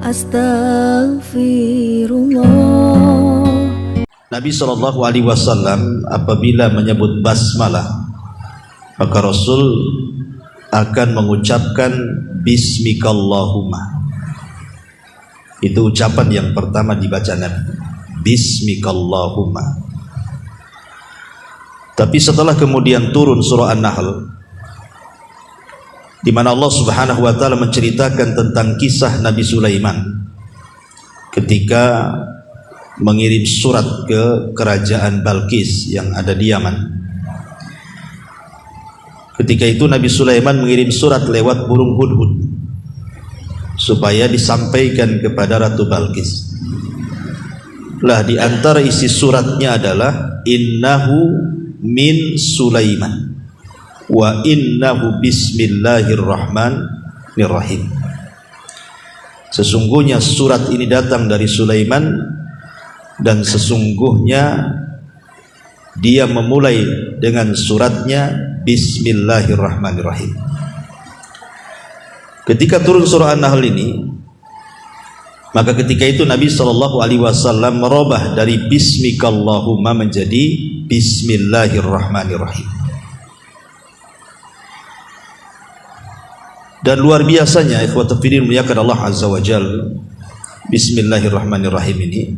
Astaghfirullah. Nabi SAW apabila menyebut basmalah, maka Rasul akan mengucapkan Bismikallahumma. Itu ucapan yang pertama dibaca Nabi, Bismikallahumma. Tapi setelah kemudian turun surah An-Nahl, di mana Allah Subhanahu wa taala menceritakan tentang kisah Nabi Sulaiman ketika mengirim surat ke kerajaan Balqis yang ada di Yaman. Ketika itu Nabi Sulaiman mengirim surat lewat burung hudhud supaya disampaikan kepada Ratu Balqis. Lah di antara isi suratnya adalah innahu min Sulaiman wa innahu bismillahirrahmanirrahim. Sesungguhnya surat ini datang dari Sulaiman dan sesungguhnya dia memulai dengan suratnya Bismillahirrahmanirrahim. Ketika turun surah An-Nahl ini, maka ketika itu Nabi SAW merubah dari Bismikallahumma menjadi Bismillahirrahmanirrahim. Dan luar biasanya ikhwatul fillah muliakan Allah Azza wa Jalla, Bismillahirrahmanirrahim ini,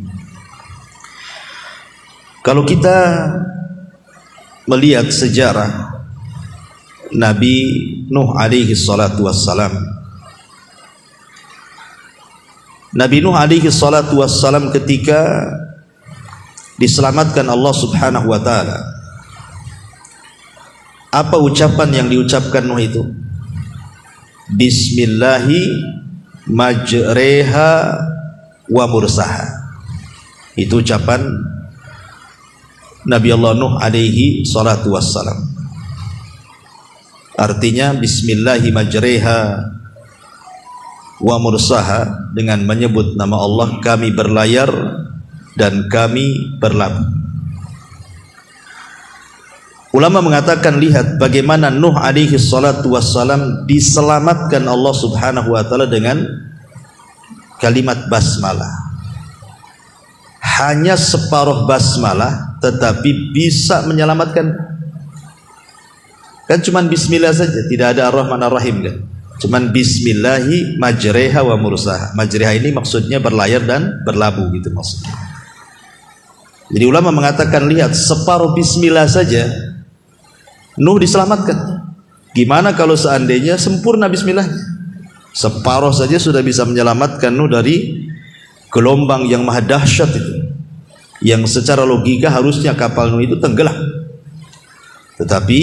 kalau kita melihat sejarah Nabi Nuh alaihi salatu wassalam, Nabi Nuh alaihi salatu wassalam ketika diselamatkan Allah Subhanahu wa taala, apa ucapan yang diucapkan Nuh itu? Bismillahi majreha wa mursaha. Itu ucapan Nabi Allah Nuh alaihi salatu wassalam. Artinya Bismillahi majreha wa mursaha, dengan menyebut nama Allah kami berlayar dan kami berlabuh. Ulama mengatakan, lihat bagaimana Nuh alaihi salatu wassalam diselamatkan Allah Subhanahu wa taala dengan kalimat basmalah. Hanya separuh basmalah tetapi bisa menyelamatkan. Kan cuman bismillah saja, tidak ada ar-Rahman ar-Rahim kan. Cuman bismillahi majreha wa mursaha. Majreha ini maksudnya berlayar dan berlabuh gitu maksudnya. Jadi ulama mengatakan, lihat separuh bismillah saja Nuh diselamatkan. Gimana kalau seandainya sempurna bismillahnya? Separuh saja sudah bisa menyelamatkan Nuh dari gelombang yang maha dahsyat itu, yang secara logika harusnya kapal Nuh itu tenggelam. Tetapi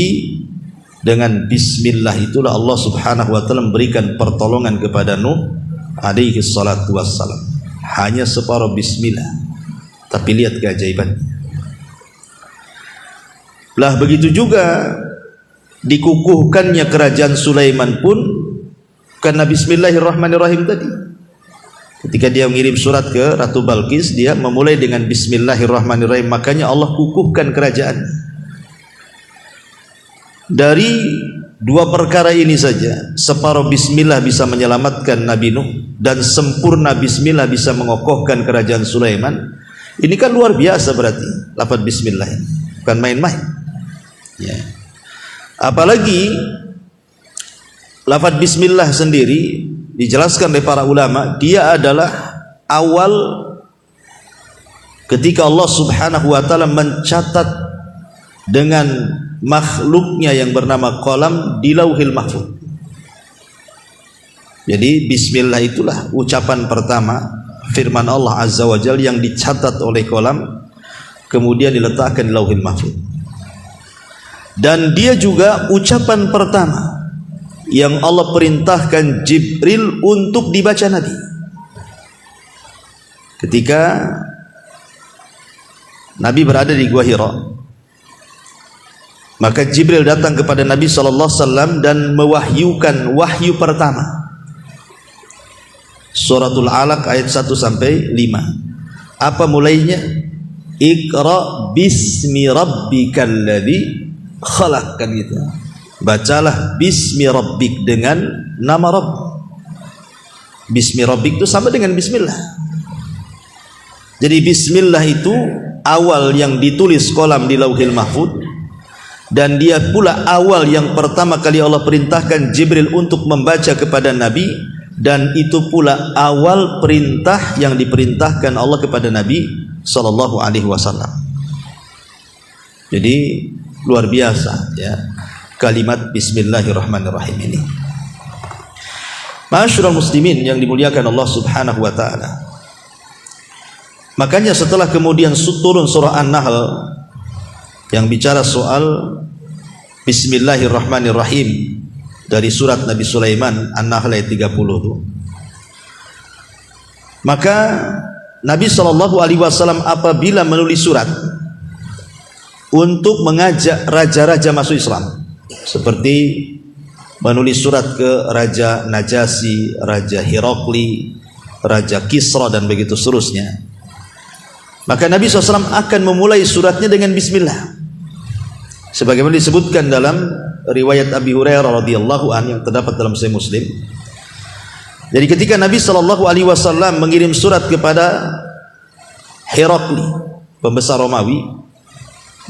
dengan bismillah itulah Allah Subhanahu wa taala memberikan pertolongan kepada Nuh alaihi salatu wassalam. Hanya separuh bismillah, tapi lihat keajaibannya. Lah begitu juga dikukuhkannya kerajaan Sulaiman pun karena bismillahirrahmanirrahim tadi. Ketika dia mengirim surat ke Ratu Balqis, dia memulai dengan bismillahirrahmanirrahim, makanya Allah kukuhkan kerajaan. Dari dua perkara ini saja, separuh bismillah bisa menyelamatkan Nabi Nuh dan sempurna bismillah bisa mengokohkan kerajaan Sulaiman. Ini kan luar biasa berarti lafaz bismillah ini, bukan main-main ya. Apalagi lafaz bismillah sendiri dijelaskan oleh para ulama, dia adalah awal ketika Allah Subhanahu wa taala mencatat dengan makhluknya yang bernama qalam di Lauhil Mahfuz. Jadi bismillah itulah ucapan pertama firman Allah Azza wa Jalla yang dicatat oleh qalam kemudian diletakkan di Lauhil Mahfuz. Dan dia juga ucapan pertama yang Allah perintahkan Jibril untuk dibaca Nabi. Ketika Nabi berada di Gua Hira, maka Jibril datang kepada Nabi SAW dan mewahyukan wahyu pertama, Suratul Alaq ayat 1 sampai 5. Apa mulainya? Iqra bismi rabbikal ladzi khalaq, kan gitu. Bacalah bismi rabbik, dengan nama Rabb. Bismi rabbik itu sama dengan bismillah. Jadi bismillah itu awal yang ditulis kolam di Lauhil Mahfuz, dan dia pula awal yang pertama kali Allah perintahkan Jibril untuk membaca kepada Nabi, dan itu pula awal perintah yang diperintahkan Allah kepada Nabi sallallahu alaihi wasallam. Jadi luar biasa ya kalimat bismillahirrahmanirrahim ini. Ma'asyiral muslimin yang dimuliakan Allah Subhanahu wa taala. Makanya setelah kemudian turun surah An-Nahl yang bicara soal bismillahirrahmanirrahim dari surat Nabi Sulaiman An-Nahl ayat 30 itu, maka Nabi SAW apabila menulis surat untuk mengajak raja-raja masuk Islam, seperti menulis surat ke Raja Najasyi, Raja Herakli, Raja Kisra dan begitu seterusnya, maka Nabi SAW akan memulai suratnya dengan bismillah, sebagaimana disebutkan dalam riwayat Abi Hurairah radhiyallahu anhu yang terdapat dalam Sahih Muslim. Jadi ketika Nabi SAW mengirim surat kepada Herakli, pembesar Romawi,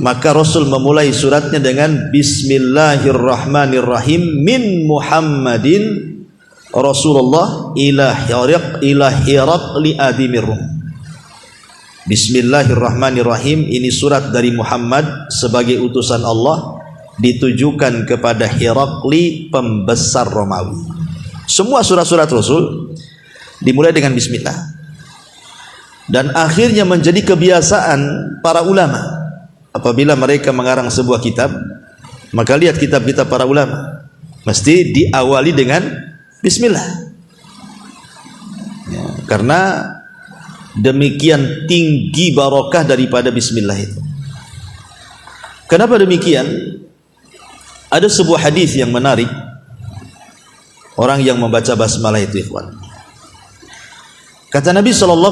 maka Rasul memulai suratnya dengan bismillahirrahmanirrahim min Muhammadin Rasulullah ila Herakli adimir Rum. Bismillahirrahmanirrahim, ini surat dari Muhammad sebagai utusan Allah ditujukan kepada Herakli, pembesar Romawi. Semua surat-surat Rasul dimulai dengan bismillah, dan akhirnya menjadi kebiasaan para ulama apabila mereka mengarang sebuah kitab, maka lihat kitab-kitab para ulama mesti diawali dengan bismillah ya, karena demikian tinggi barokah daripada bismillah itu. Kenapa demikian? Ada sebuah hadis yang menarik, orang yang membaca basmalah itu, ikhwan. Kata Nabi SAW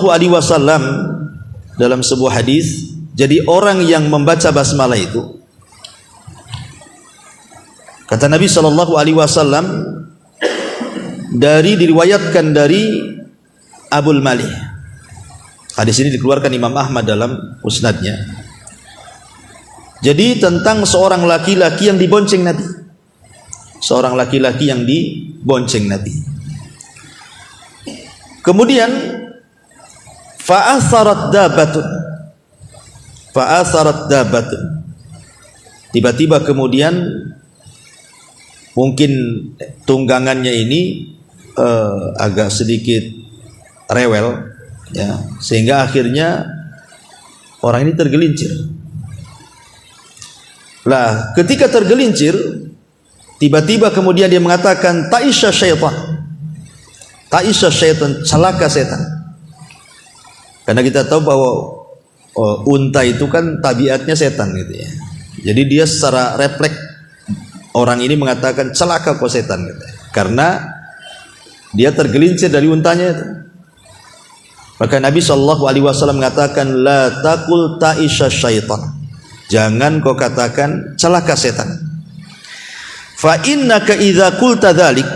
dalam sebuah hadis, jadi orang yang membaca basmalah itu, kata Nabi SAW, diriwayatkan dari Abul Malih. Hadis ini dikeluarkan Imam Ahmad dalam musnadnya. Jadi tentang seorang laki-laki yang dibonceng Nabi, seorang laki-laki yang dibonceng Nabi. Kemudian fa'atharat dabatun, tiba-tiba kemudian mungkin tunggangannya ini agak sedikit rewel ya, sehingga akhirnya orang ini tergelincir. Lah ketika tergelincir, tiba-tiba kemudian dia mengatakan ta'isha syaitan, celaka setan. Karena kita tahu bahwa unta itu kan tabiatnya setan gitu ya. Jadi dia secara refleks orang ini mengatakan celaka kau setan gitu ya, karena dia tergelincir dari untanya itu. Maka Nabi SAW mengatakan la taqul ta'isha syaitan, jangan kau katakan celaka setan. Fa innaka idza qulta dzalik,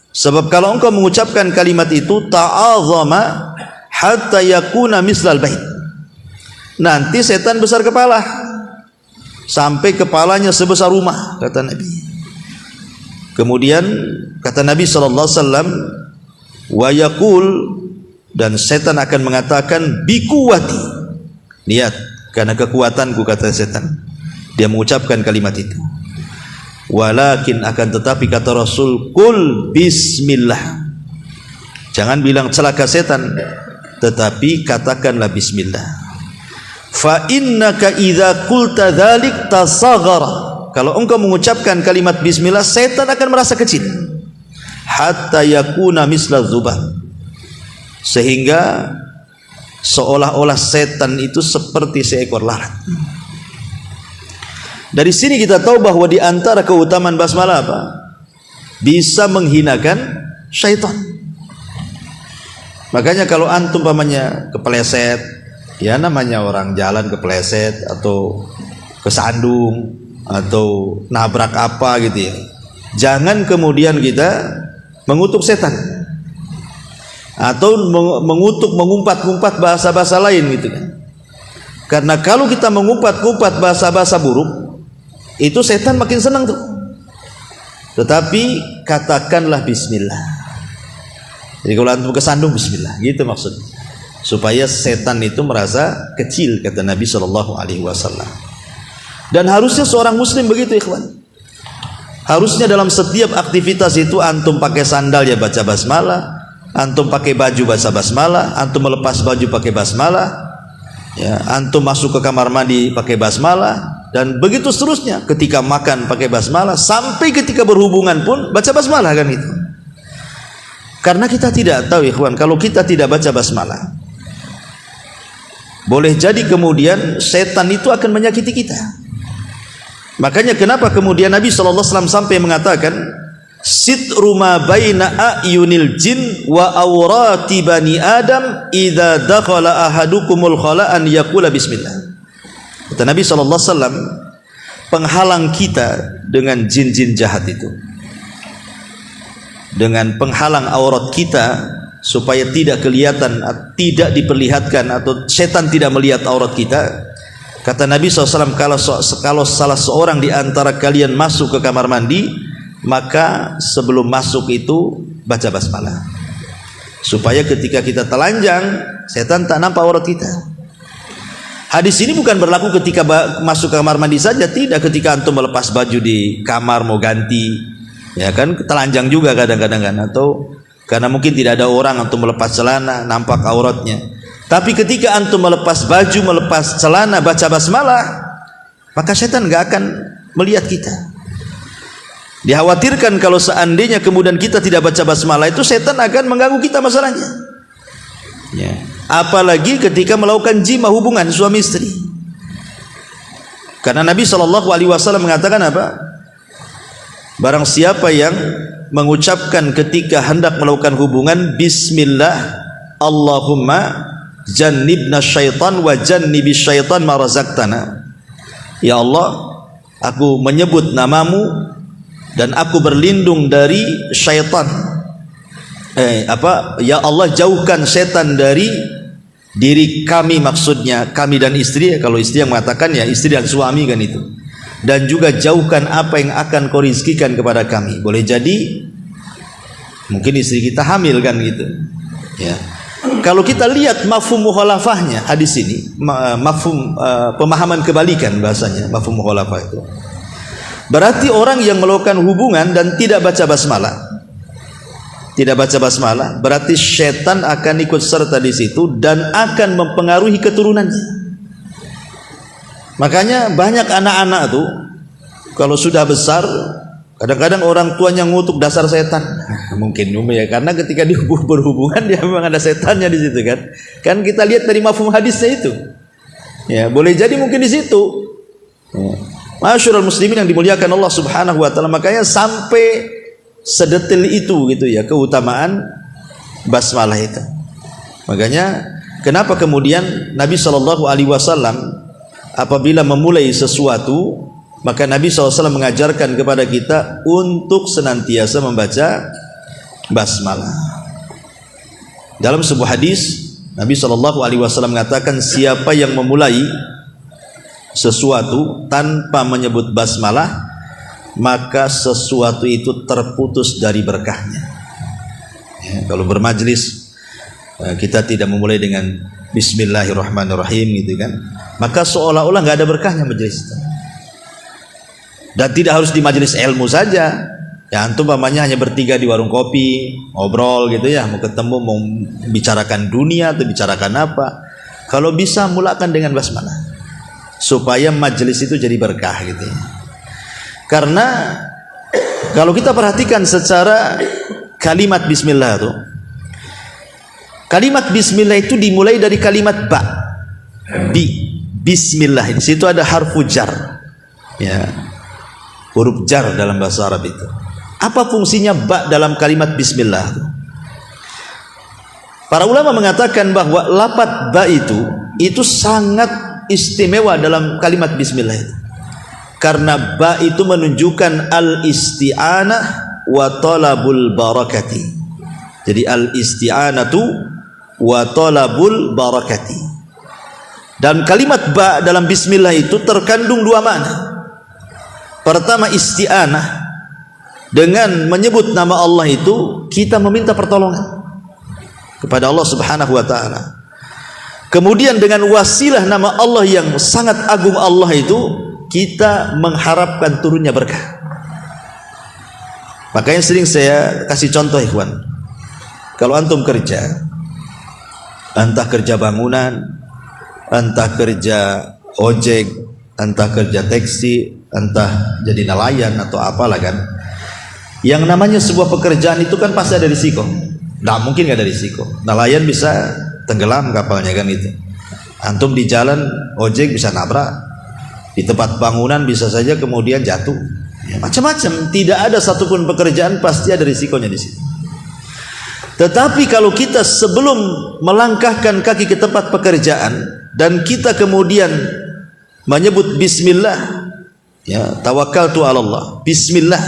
sebab kalau engkau mengucapkan kalimat itu ta'azama hatta yakuna mislal bait, nanti setan besar kepala sampai kepalanya sebesar rumah, kata Nabi. Kemudian kata Nabi SAW, wa yaqul, dan setan akan mengatakan bikuwati, lihat karena kekuatanku, kata setan, dia mengucapkan kalimat itu. Walakin, akan tetapi kata Rasul, kul bismillah, jangan bilang celaka setan, tetapi katakanlah bismillah. Fa innaka idza qulta dzalik tasaghara, kalau engkau mengucapkan kalimat bismillah, setan akan merasa kecil, hatta yakuna misla dzubab, sehingga seolah-olah setan itu seperti seekor lalat. Dari sini kita tahu bahwa di antara keutamaan basmalah apa? Bisa menghinakan syaitan. Makanya kalau antum pamannya kepleset, ya namanya orang jalan kepleset atau kesandung atau nabrak apa gitu ya, jangan kemudian kita mengutuk setan. atau mengutuk, mengumpat-ngumpat bahasa-bahasa lain gitu kan. Karena kalau kita mengumpat-ngumpat bahasa-bahasa buruk, itu setan makin senang tuh. Tetapi katakanlah bismillah. Jadi kalau antum kesandung, bismillah, gitu maksudnya. Supaya setan itu merasa kecil, kata Nabi SAW. Dan harusnya seorang muslim begitu, ikhwan. Harusnya dalam setiap aktivitas itu antum pakai sandal ya baca basmalah, antum pakai baju baca basmalah, antum melepas baju pakai basmalah, ya, antum masuk ke kamar mandi pakai basmalah, dan begitu seterusnya. Ketika makan pakai basmalah, sampai ketika berhubungan pun baca basmalah kan itu. Karena kita tidak tahu, ikhwan, kalau kita tidak baca basmalah, boleh jadi kemudian setan itu akan menyakiti kita. Makanya kenapa kemudian Nabi SAW sampai mengatakan, sitru ma baina a'yunil jin wa awrati bani adam idza dakhala ahadukumul khala an yaqula bismillah. Kata Nabi SAW, penghalang kita dengan jin-jin jahat itu, dengan penghalang aurat kita supaya tidak kelihatan, tidak diperlihatkan, atau setan tidak melihat aurat kita. Kata Nabi SAW, kalau salah seorang di antara kalian masuk ke kamar mandi, maka sebelum masuk itu baca basmalah, supaya ketika kita telanjang, setan tak nampak aurat kita. Hadis ini bukan berlaku ketika masuk ke kamar mandi saja, tidak. Ketika antum melepas baju di kamar mau ganti, ya kan, telanjang juga kadang-kadang kan, atau karena mungkin tidak ada orang, antum melepas celana nampak auratnya. Tapi ketika antum melepas baju, melepas celana, baca basmalah, maka setan gak akan melihat kita. Dikhawatirkan kalau seandainya kemudian kita tidak baca basmalah, itu setan akan mengganggu kita masalahnya, ya. Apalagi ketika melakukan jima, hubungan suami istri. Karena Nabi SAW mengatakan apa? Barang siapa yang mengucapkan ketika hendak melakukan hubungan, bismillah Allahumma jannibna syaitan wa jannibis syaitan ma razaqtana. Ya Allah, aku menyebut namamu dan aku berlindung dari syaitan. Ya Allah, jauhkan setan dari diri kami, maksudnya kami dan istri. Kalau istri yang mengatakan, ya istri dan suami kan itu. Dan juga jauhkan apa yang akan kau rizkikan kepada kami. Boleh jadi mungkin istri kita hamil kan gitu, ya. Kalau kita lihat mafhum mukhalafahnya hadis ini, mafhum pemahaman kebalikan bahasanya, mafhum mukhalafah itu berarti orang yang melakukan hubungan dan tidak baca basmalah, berarti setan akan ikut serta di situ dan akan mempengaruhi keturunannya. Makanya banyak anak-anak tuh kalau sudah besar, kadang-kadang orang tuanya ngutuk dasar setan. Mungkin ya, karena ketika dia berhubungan dia memang ada setannya di situ kan. Kan kita lihat dari mafhum hadisnya itu. Ya, boleh jadi mungkin di situ. Ya. Masyarul muslimin yang dimuliakan Allah Subhanahu wa taala, makanya sampai sedetil itu gitu ya keutamaan basmalah itu. Makanya kenapa kemudian Nabi SAW apabila memulai sesuatu, maka Nabi SAW mengajarkan kepada kita untuk senantiasa membaca basmalah. Dalam sebuah hadis Nabi SAW mengatakan, siapa yang memulai sesuatu tanpa menyebut basmalah, maka sesuatu itu terputus dari berkahnya. Ya, kalau bermajlis kita tidak memulai dengan Bismillahirrahmanirrahim gitu kan, maka seolah-olah nggak ada berkahnya majelis itu. Dan tidak harus di majelis ilmu saja. Ya, antum pamannya hanya bertiga di warung kopi, ngobrol gitu ya, mau ketemu, mau bicarakan dunia atau bicarakan apa, kalau bisa mulakan dengan basmalah supaya majelis itu jadi berkah gitu ya. Karena kalau kita perhatikan secara kalimat bismillah itu, kalimat bismillah itu dimulai dari kalimat ba, bismillah. Di situ ada harfu jar, ya, huruf jar dalam bahasa Arab itu. Apa fungsinya ba dalam kalimat bismillah? Para ulama mengatakan bahwa lafaz ba itu sangat istimewa dalam kalimat bismillah itu. Karena ba itu menunjukkan al-isti'anah wa talabul barakati. Jadi al-isti'anatu wa talabul barakati. Dan kalimat ba dalam bismillah itu terkandung dua makna. Pertama, isti'anah, dengan menyebut nama Allah itu kita meminta pertolongan kepada Allah Subhanahu wa ta'ala. Kemudian dengan wasilah nama Allah yang sangat agung Allah itu, kita mengharapkan turunnya berkah. Makanya sering saya kasih contoh, ikhwan. Kalau antum kerja, entah kerja bangunan, entah kerja ojek, entah kerja taksi, entah jadi nelayan atau apalah kan, yang namanya sebuah pekerjaan itu kan pasti ada risiko. Nggak mungkin nggak ada risiko. Nelayan bisa tenggelam kapalnya kan itu. Antum di jalan ojek bisa nabrak, di tempat bangunan bisa saja kemudian jatuh. Ya, macam-macam. Tidak ada satupun pekerjaan pasti ada risikonya di situ. Tetapi kalau kita sebelum melangkahkan kaki ke tempat pekerjaan dan kita kemudian menyebut bismillah, ya, tawakkaltu 'ala Allah, bismillah,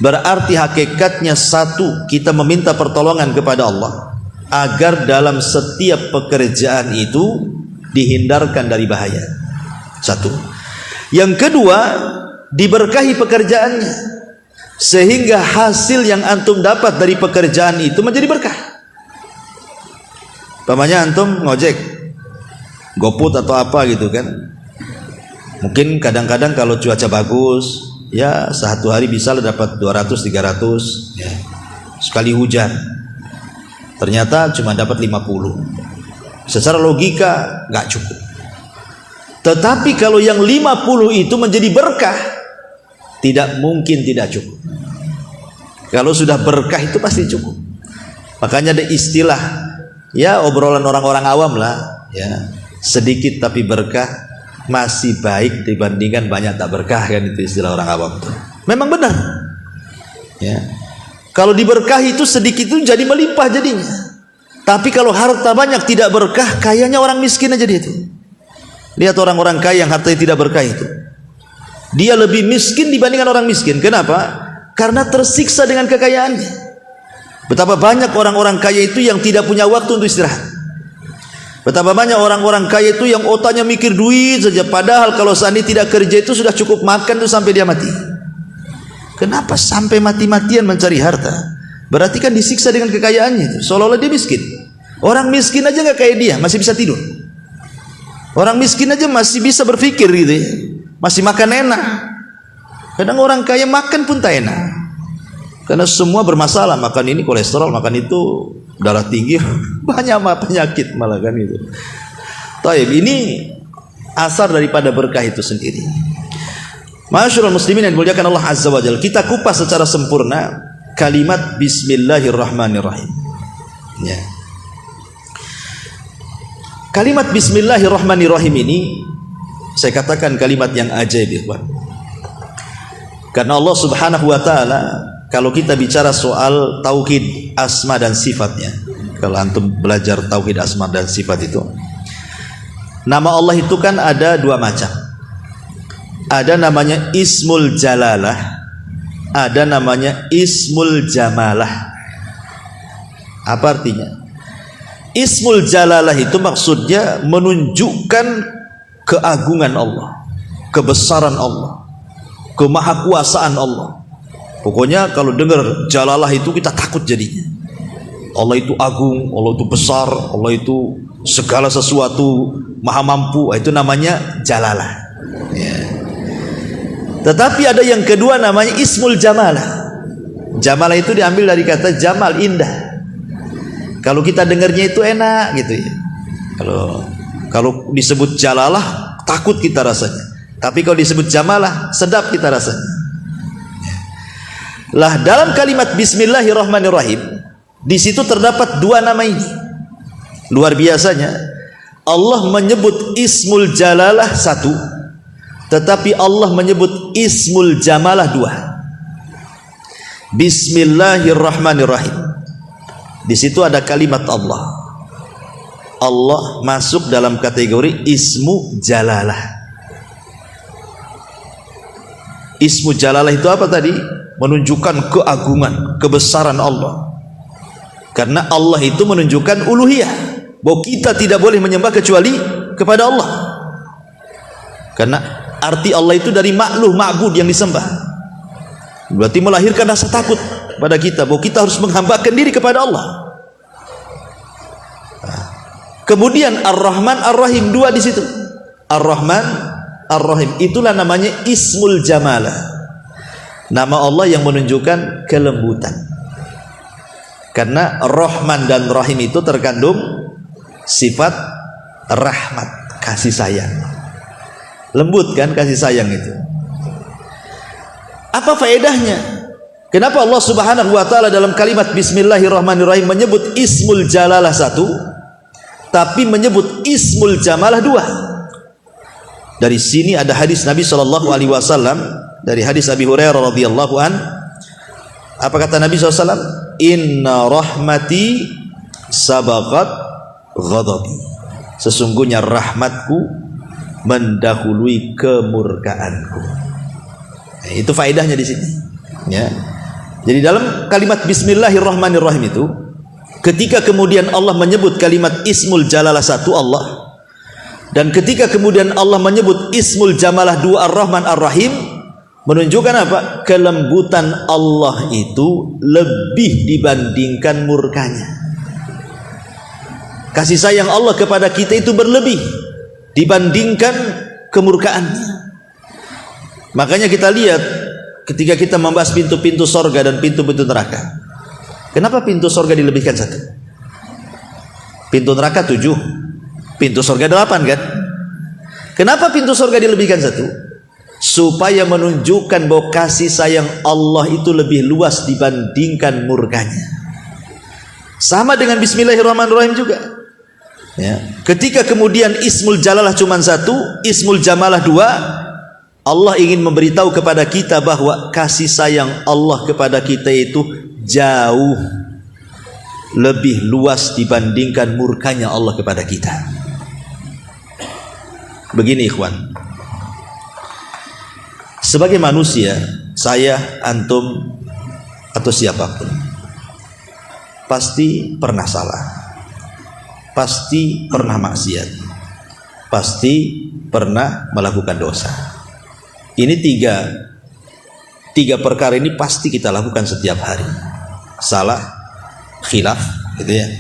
berarti hakikatnya satu, kita meminta pertolongan kepada Allah agar dalam setiap pekerjaan itu dihindarkan dari bahaya. Satu. Yang kedua, diberkahi pekerjaannya sehingga hasil yang antum dapat dari pekerjaan itu menjadi berkah. Umpamanya antum ngojek, GoFood atau apa gitu kan, mungkin kadang-kadang kalau cuaca bagus, ya satu hari bisa dapat 200-300, ya. Sekali hujan ternyata cuma dapat 50. Secara logika nggak cukup. Tetapi kalau yang 50 itu menjadi berkah, tidak mungkin tidak cukup. Kalau sudah berkah itu pasti cukup. Makanya ada istilah, ya obrolan orang-orang awam lah, ya, sedikit tapi berkah masih baik dibandingkan banyak tak berkah, kan itu istilah orang awam tuh. Memang benar. Ya. Kalau diberkahi itu sedikit itu jadi melimpah jadinya. Tapi kalau harta banyak tidak berkah, kayaknya orang miskin aja dia itu. Lihat orang-orang kaya yang hartanya tidak berkah itu. Dia lebih miskin dibandingkan orang miskin. Kenapa? Karena tersiksa dengan kekayaannya. Betapa banyak orang-orang kaya itu yang tidak punya waktu untuk istirahat. Betapa banyak orang-orang kaya itu yang otaknya mikir duit saja. Padahal kalau seandainya tidak kerja itu sudah cukup makan tuh sampai dia mati. Kenapa sampai mati-matian mencari harta? Berarti kan disiksa dengan kekayaannya itu. Seolah-olah dia miskin. Orang miskin aja nggak kayak dia, masih bisa tidur. Orang miskin aja masih bisa berpikir gitu ya. Masih makan enak. Kadang orang kaya makan pun tak enak. Karena semua bermasalah. Makan ini kolesterol, makan itu darah tinggi. Banyak penyakit malah kan itu. Taib, ini asar daripada berkah itu sendiri. Masyaallah muslimin yang dimuliakan Allah Azza wa Jalla, kita kupas secara sempurna kalimat bismillahirrahmanirrahim. Ya. Kalimat bismillahirrahmanirrahim ini saya katakan kalimat yang ajaib, ikhwan. Karena Allah Subhanahu wa taala, kalau kita bicara soal tauhid asma dan sifatnya, kalau antum belajar tauhid asma dan sifat itu, nama Allah itu kan ada dua macam. Ada namanya Ismul Jalalah, ada namanya Ismul Jamalah. Apa artinya? Ismul Jalalah itu maksudnya menunjukkan keagungan Allah, kebesaran Allah, kemahakuasaan Allah. Pokoknya kalau dengar Jalalah itu kita takut jadinya. Allah itu agung, Allah itu besar, Allah itu segala sesuatu maha mampu. Itu namanya Jalalah. Ya. Tetapi ada yang kedua namanya Ismul Jamalah. Jamalah itu diambil dari kata Jamal, indah. Kalau kita dengarnya itu enak gitu ya. Kalau disebut Jalalah takut kita rasanya. Tapi kalau disebut Jamalah sedap kita rasanya. Lah dalam kalimat bismillahirrahmanirrahim di situ terdapat dua nama ini. Luar biasanya Allah menyebut Ismul Jalalah satu, tetapi Allah menyebut Ismul Jamalah dua. Bismillahirrahmanirrahim. Di situ ada kalimat Allah. Allah masuk dalam kategori Ismu Jalalah. Ismu Jalalah itu apa tadi? Menunjukkan keagungan, kebesaran Allah. Karena Allah itu menunjukkan uluhiyah, bahwa kita tidak boleh menyembah kecuali kepada Allah. Karena arti Allah itu dari ma'luh, ma'bud, yang disembah. Berarti melahirkan rasa takut pada kita, bahwa kita harus menghambakan diri kepada Allah. Kemudian Ar-Rahman Ar-Rahim, dua di situ. Ar-Rahman Ar-Rahim, itulah namanya Ismul Jamalah, nama Allah yang menunjukkan kelembutan. Karena Rahman dan Rahim itu terkandung sifat rahmat, kasih sayang. Lembut kan kasih sayang itu. Apa faedahnya? Kenapa Allah Subhanahu wa taala dalam kalimat Bismillahirrahmanirrahim menyebut Ismul Jalalah satu, tapi menyebut Ismul Jamalah dua? Dari sini ada hadis Nabi sallallahu alaihi wasallam, dari hadis Abi Hurairah radhiyallahu an. Apa kata Nabi SAW? Inna rahmati sabaqat ghadabi. Sesungguhnya rahmatku mendahului kemurkaanku. Itu faedahnya di sini. Ya. Jadi dalam kalimat Bismillahirrahmanirrahim itu, ketika kemudian Allah menyebut kalimat Ismul Jalalah satu Allah, dan ketika kemudian Allah menyebut Ismul Jamalah dua Ar-Rahman Ar-Rahim, menunjukkan apa? Kelembutan Allah itu lebih dibandingkan murkanya. Kasih sayang Allah kepada kita itu berlebih dibandingkan kemurkaannya. Makanya kita lihat ketika kita membahas pintu-pintu sorga dan pintu-pintu neraka, kenapa pintu sorga dilebihkan satu? Pintu neraka 7, pintu sorga 8 kan? Kenapa pintu sorga dilebihkan satu? Supaya menunjukkan bahwa kasih sayang Allah itu lebih luas dibandingkan murkanya. Sama dengan Bismillahirrahmanirrahim juga. Ya. Ketika kemudian Ismul Jalalah cuma satu, Ismul Jamalah dua, Allah ingin memberitahu kepada kita bahwa kasih sayang Allah kepada kita itu jauh lebih luas dibandingkan murkanya Allah kepada kita. Begini ikhwan, sebagai manusia, saya, antum, atau siapapun pasti pernah salah, pasti pernah maksiat, pasti pernah melakukan dosa. Ini tiga perkara ini pasti kita lakukan setiap hari. Salah, khilaf, gitu ya.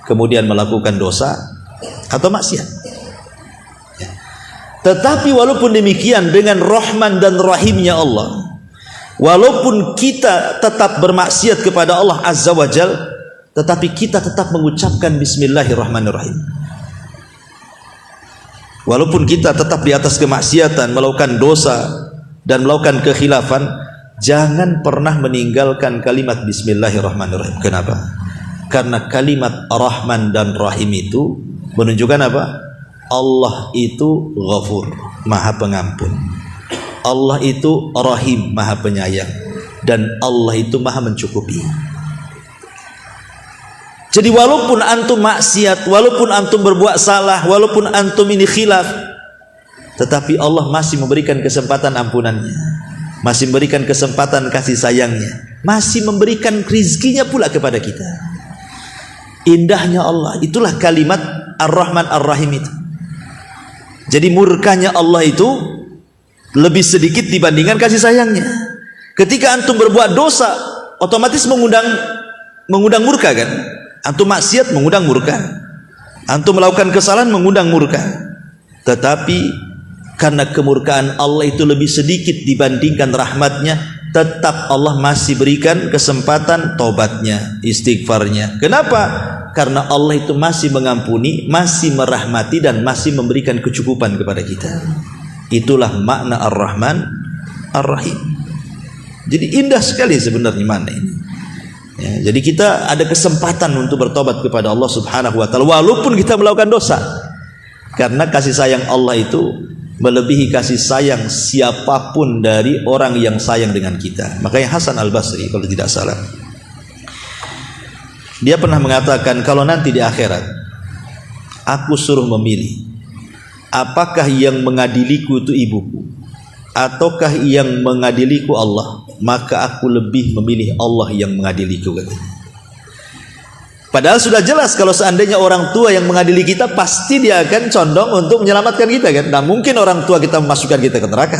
Kemudian melakukan dosa atau maksiat. Tetapi walaupun demikian, dengan Rahman dan Rahimnya Allah, walaupun kita tetap bermaksiat kepada Allah Azza wa Jal, tetapi kita tetap mengucapkan Bismillahirrahmanirrahim. Walaupun kita tetap di atas kemaksiatan, melakukan dosa dan melakukan kekhilafan, jangan pernah meninggalkan kalimat Bismillahirrahmanirrahim. Kenapa? Karena kalimat Rahman dan Rahim itu menunjukkan apa? Allah itu Ghafur, Maha Pengampun. Allah itu Rahim, Maha Penyayang. Dan Allah itu Maha Mencukupi. Jadi walaupun antum maksiat, walaupun antum berbuat salah, walaupun antum ini khilaf, tetapi Allah masih memberikan kesempatan ampunannya, masih memberikan kesempatan kasih sayangnya, masih memberikan rizkinya pula kepada kita. Indahnya Allah, itulah kalimat Ar-Rahman Ar-Rahim itu. Jadi murkanya Allah itu lebih sedikit dibandingkan kasih sayangnya. Ketika antum berbuat dosa, otomatis mengundang murka kan? Antum maksiat mengundang murka, antum melakukan kesalahan mengundang murka. Tetapi karena kemurkaan Allah itu lebih sedikit dibandingkan rahmatnya, tetap Allah masih berikan kesempatan tobatnya, istighfarnya. Kenapa? Karena Allah itu masih mengampuni, masih merahmati, dan masih memberikan kecukupan kepada kita. Itulah makna Ar-Rahman Ar-Rahim. Jadi indah sekali sebenarnya mana ini. Ya, jadi kita ada kesempatan untuk bertobat kepada Allah Subhanahu wa taala walaupun kita melakukan dosa. Karena kasih sayang Allah itu melebihi kasih sayang siapapun dari orang yang sayang dengan kita. Makanya Hasan Al-Basri kalau tidak salah, dia pernah mengatakan, kalau nanti di akhirat aku suruh memilih, apakah yang mengadiliku itu ibuku ataukah yang mengadiliku Allah, maka aku lebih memilih Allah yang mengadiliku. Padahal sudah jelas kalau seandainya orang tua yang mengadili kita, pasti dia akan condong untuk menyelamatkan kita kan. Nah mungkin orang tua kita memasukkan kita ke neraka.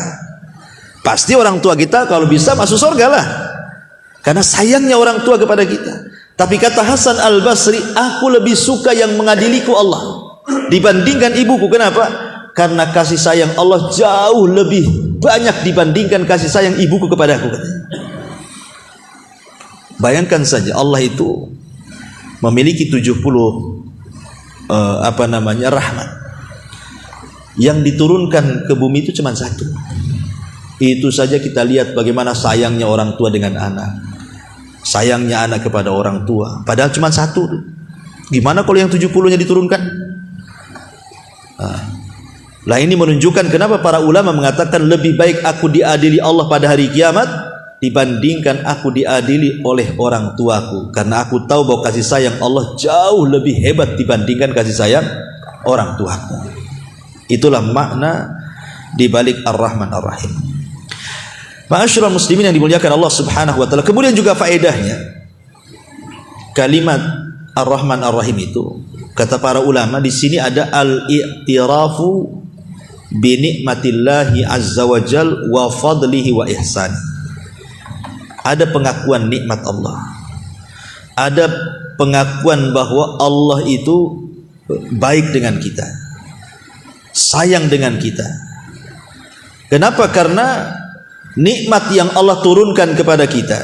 Pasti orang tua kita kalau bisa masuk surga lah, karena sayangnya orang tua kepada kita. Tapi kata Hasan Al-Basri, aku lebih suka yang mengadiliku Allah dibandingkan ibuku. Kenapa? Karena kasih sayang Allah jauh lebih banyak dibandingkan kasih sayang ibuku kepadaku. Bayangkan saja, Allah itu memiliki 70 rahmat. Yang diturunkan ke bumi itu cuma satu. Itu saja kita lihat bagaimana sayangnya orang tua dengan anak, sayangnya anak kepada orang tua, padahal cuma satu. Gimana kalau yang 70-nya diturunkan? Lah ini menunjukkan kenapa para ulama mengatakan lebih baik aku diadili Allah pada hari kiamat dibandingkan aku diadili oleh orang tuaku, karena aku tahu bahwa kasih sayang Allah jauh lebih hebat dibandingkan kasih sayang orang tuaku. Itulah makna di balik Ar-Rahman Ar-Rahim. Ma'asyiral muslimin yang dimuliakan Allah Subhanahu wa taala. Kemudian juga faedahnya kalimat Ar-Rahman Ar-Rahim itu, kata para ulama, di sini ada al-i'tirafu bi nikmatillahi azza wa jal wa fadlihi wa ihsan. Ada pengakuan nikmat Allah, ada pengakuan bahwa Allah itu baik dengan kita, sayang dengan kita. Kenapa? Karena nikmat yang Allah turunkan kepada kita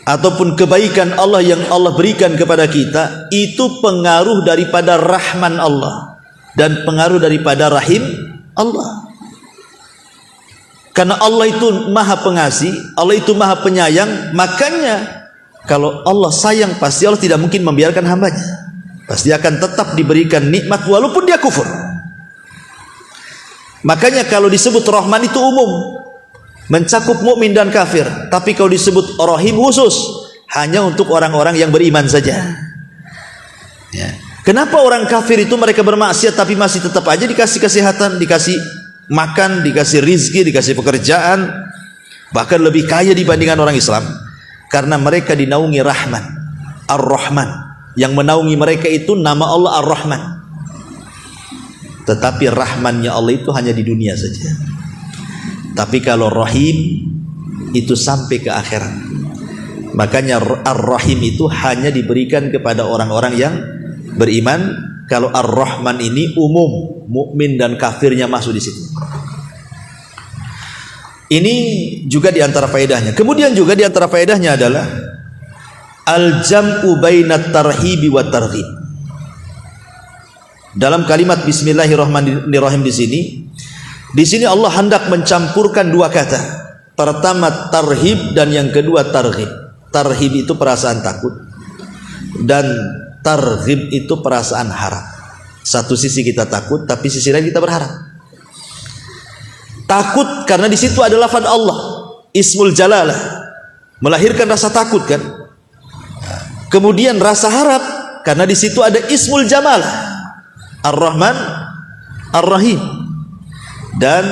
ataupun kebaikan Allah yang Allah berikan kepada kita itu pengaruh daripada rahman Allah dan pengaruh daripada rahim Allah. Karena Allah itu maha pengasih, Allah itu maha penyayang, makanya kalau Allah sayang pasti Allah tidak mungkin membiarkan hambanya, pasti akan tetap diberikan nikmat walaupun dia kufur. Makanya kalau disebut Rahman itu umum, mencakup mukmin dan kafir. Tapi kalau disebut Rahim khusus, hanya untuk orang-orang yang beriman saja. Ya. Kenapa orang kafir itu mereka bermaksiat tapi masih tetap aja dikasih kesehatan, dikasih makan, dikasih rizki, dikasih pekerjaan, bahkan lebih kaya dibandingkan orang Islam? Karena mereka dinaungi Rahman, Ar-Rahman. Yang menaungi mereka itu nama Allah Ar-Rahman. Tetapi rahmannya Allah itu hanya di dunia saja. Tapi kalau Rahim itu sampai ke akhirat. Makanya Ar-Rahim itu hanya diberikan kepada orang-orang yang beriman. Kalau Ar-Rahman ini umum, mukmin dan kafirnya masuk di situ. Ini juga di antara faedahnya. Kemudian juga di antara faedahnya adalah al-jam'u bainat tarhibi wa targhib. Dalam kalimat Bismillahirrahmanirrahim di sini Allah hendak mencampurkan dua kata. Pertama tarhib dan yang kedua targhib. Tarhib itu perasaan takut dan targhib itu perasaan harap. Satu sisi kita takut, tapi sisi lain kita berharap. Takut karena di situ ada lafaz Allah, Ismul Jalalah, melahirkan rasa takut kan. Kemudian rasa harap karena di situ ada Ismul Jamalah, Ar-Rahman, Ar-Rahim. Dan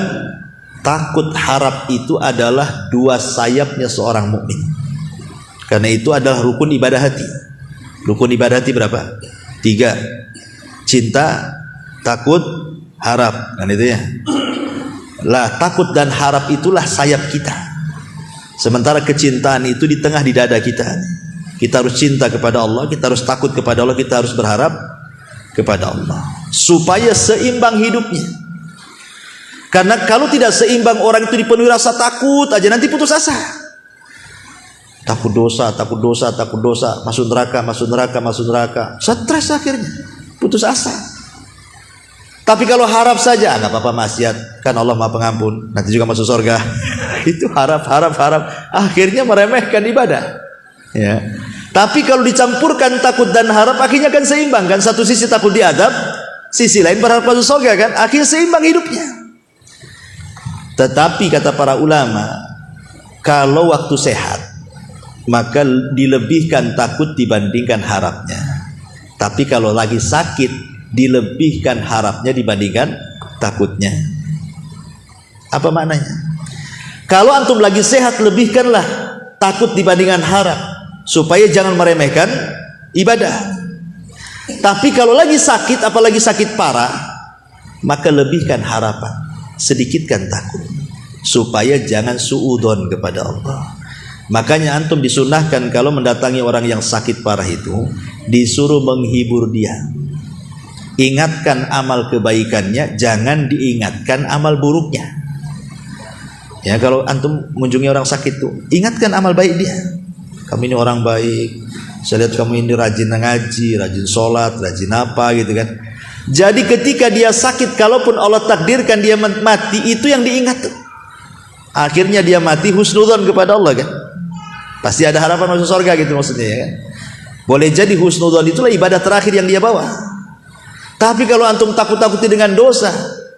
takut harap itu adalah dua sayapnya seorang mukmin. Karena itu adalah rukun ibadah hati. Rukun ibadah hati berapa? 3. Cinta, takut, harap. Kan itu ya. Lah takut dan harap itulah sayap kita. Sementara kecintaan itu di tengah di dada kita. Kita harus cinta kepada Allah, kita harus takut kepada Allah, kita harus berharap kepada Allah. Supaya seimbang hidupnya. Karena kalau tidak seimbang, orang itu dipenuhi rasa takut aja, nanti putus asa. Takut dosa, takut dosa, takut dosa, masuk neraka, masuk neraka, masuk neraka. Stres akhirnya, putus asa. Tapi kalau harap saja, nggak apa-apa maksiat, kan Allah Maha Pengampun, nanti juga masuk surga. Itu harap. Akhirnya meremehkan ibadah. Ya. Tapi kalau dicampurkan takut dan harap, akhirnya kan seimbang kan. Satu sisi takut diadab, sisi lain berharap masuk surga kan. Akhirnya seimbang hidupnya. Tetapi kata para ulama, kalau waktu sehat, maka dilebihkan takut dibandingkan harapnya. Tapi kalau lagi sakit, dilebihkan harapnya dibandingkan takutnya. Apa maknanya? Kalau antum lagi sehat, lebihkanlah takut dibandingkan harap, supaya jangan meremehkan ibadah. Tapi kalau lagi sakit, apalagi sakit parah, maka lebihkan harapan, sedikitkan takut, supaya jangan suudzon kepada Allah. Makanya antum disunahkan kalau mendatangi orang yang sakit parah itu, disuruh menghibur dia. Ingatkan amal kebaikannya, jangan diingatkan amal buruknya. Ya, kalau antum mengunjungi orang sakit tuh, ingatkan amal baik dia. Kamu ini orang baik, saya lihat kamu ini rajin ngaji, rajin sholat, rajin apa gitu kan. Jadi ketika dia sakit, kalaupun Allah takdirkan dia mati, itu yang diingat. Akhirnya dia mati husnudzon kepada Allah kan. Pasti ada harapan masuk surga gitu maksudnya ya kan. Boleh jadi husnudzon itulah ibadah terakhir yang dia bawa. Tapi kalau antum takut-takuti dengan dosa,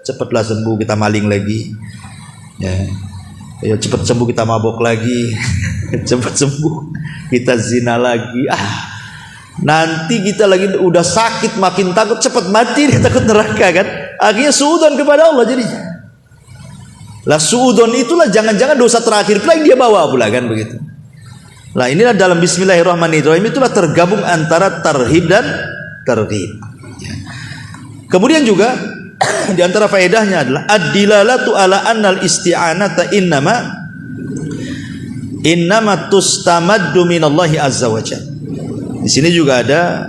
cepatlah sembuh, kita maling lagi. Ya. Ayo cepat sembuh, kita mabok lagi. Cepat sembuh, kita zina lagi. Nanti kita lagi udah sakit, makin takut, cepat mati, dia takut neraka kan. Akhirnya suudzon kepada Allah jadinya. Lah suudzon itulah jangan-jangan dosa terakhir pula yang dia bawa pula kan begitu. Nah inilah dalam Bismillahirrahmanirrahim itulah tergabung antara tarhib dan targhib. Kemudian juga di antara faedahnya adalah ad-dilalatu ala annal isti'anata innama tustamaddu minallahi azza wajalla. Di sini juga ada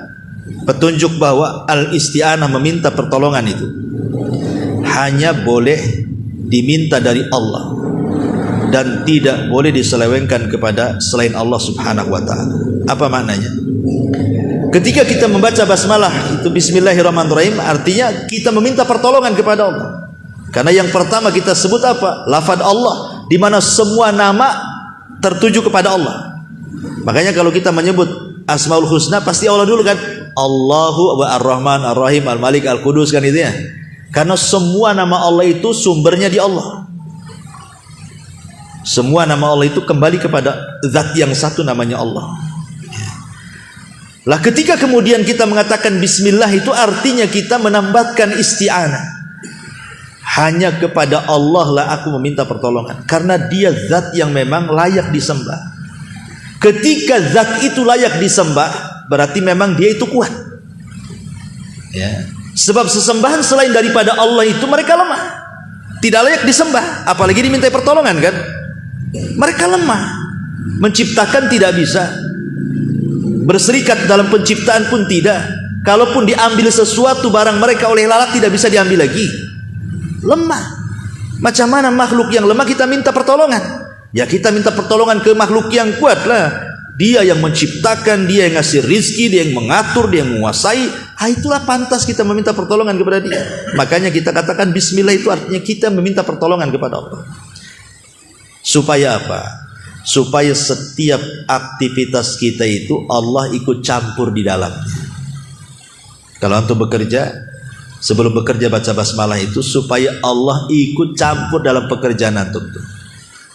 petunjuk bahwa al-isti'anah meminta pertolongan itu hanya boleh diminta dari Allah dan tidak boleh diselewengkan kepada selain Allah subhanahu wa ta'ala. Apa maknanya? Ketika kita membaca basmalah itu Bismillahirrahmanirrahim, artinya kita meminta pertolongan kepada Allah. Karena yang pertama kita sebut apa? Lafaz Allah, di mana semua nama tertuju kepada Allah. Makanya kalau kita menyebut Asmaul Husna pasti Allah dulu kan. Allahu wa Ar-Rahman Ar-Rahim Al-Malik Al-Qudus kan itu ya. Karena semua nama Allah itu sumbernya di Allah. Semua nama Allah itu kembali kepada zat yang satu namanya Allah. Lah ketika kemudian kita mengatakan bismillah itu artinya kita menambahkan isti'anah. Hanya kepada Allah lah aku meminta pertolongan, karena dia zat yang memang layak disembah. Ketika zat itu layak disembah, berarti memang dia itu kuat. Ya. Sebab sesembahan selain daripada Allah itu mereka lemah, tidak layak disembah, apalagi dimintai pertolongan kan. Mereka lemah, menciptakan tidak bisa, berserikat dalam penciptaan pun tidak. Kalaupun diambil sesuatu barang mereka oleh lalat tidak bisa diambil lagi. Lemah. Macam mana makhluk yang lemah kita minta pertolongan? Ya kita minta pertolongan ke makhluk yang kuat lah. Dia yang menciptakan, dia yang ngasih rizki, dia yang mengatur, dia yang menguasai. Itulah pantas kita meminta pertolongan kepada dia. Makanya kita katakan bismillah itu artinya kita meminta pertolongan kepada Allah. Supaya apa? Supaya setiap aktivitas kita itu Allah ikut campur di dalam. Kalau antum bekerja, sebelum bekerja baca basmalah itu supaya Allah ikut campur dalam pekerjaan antum.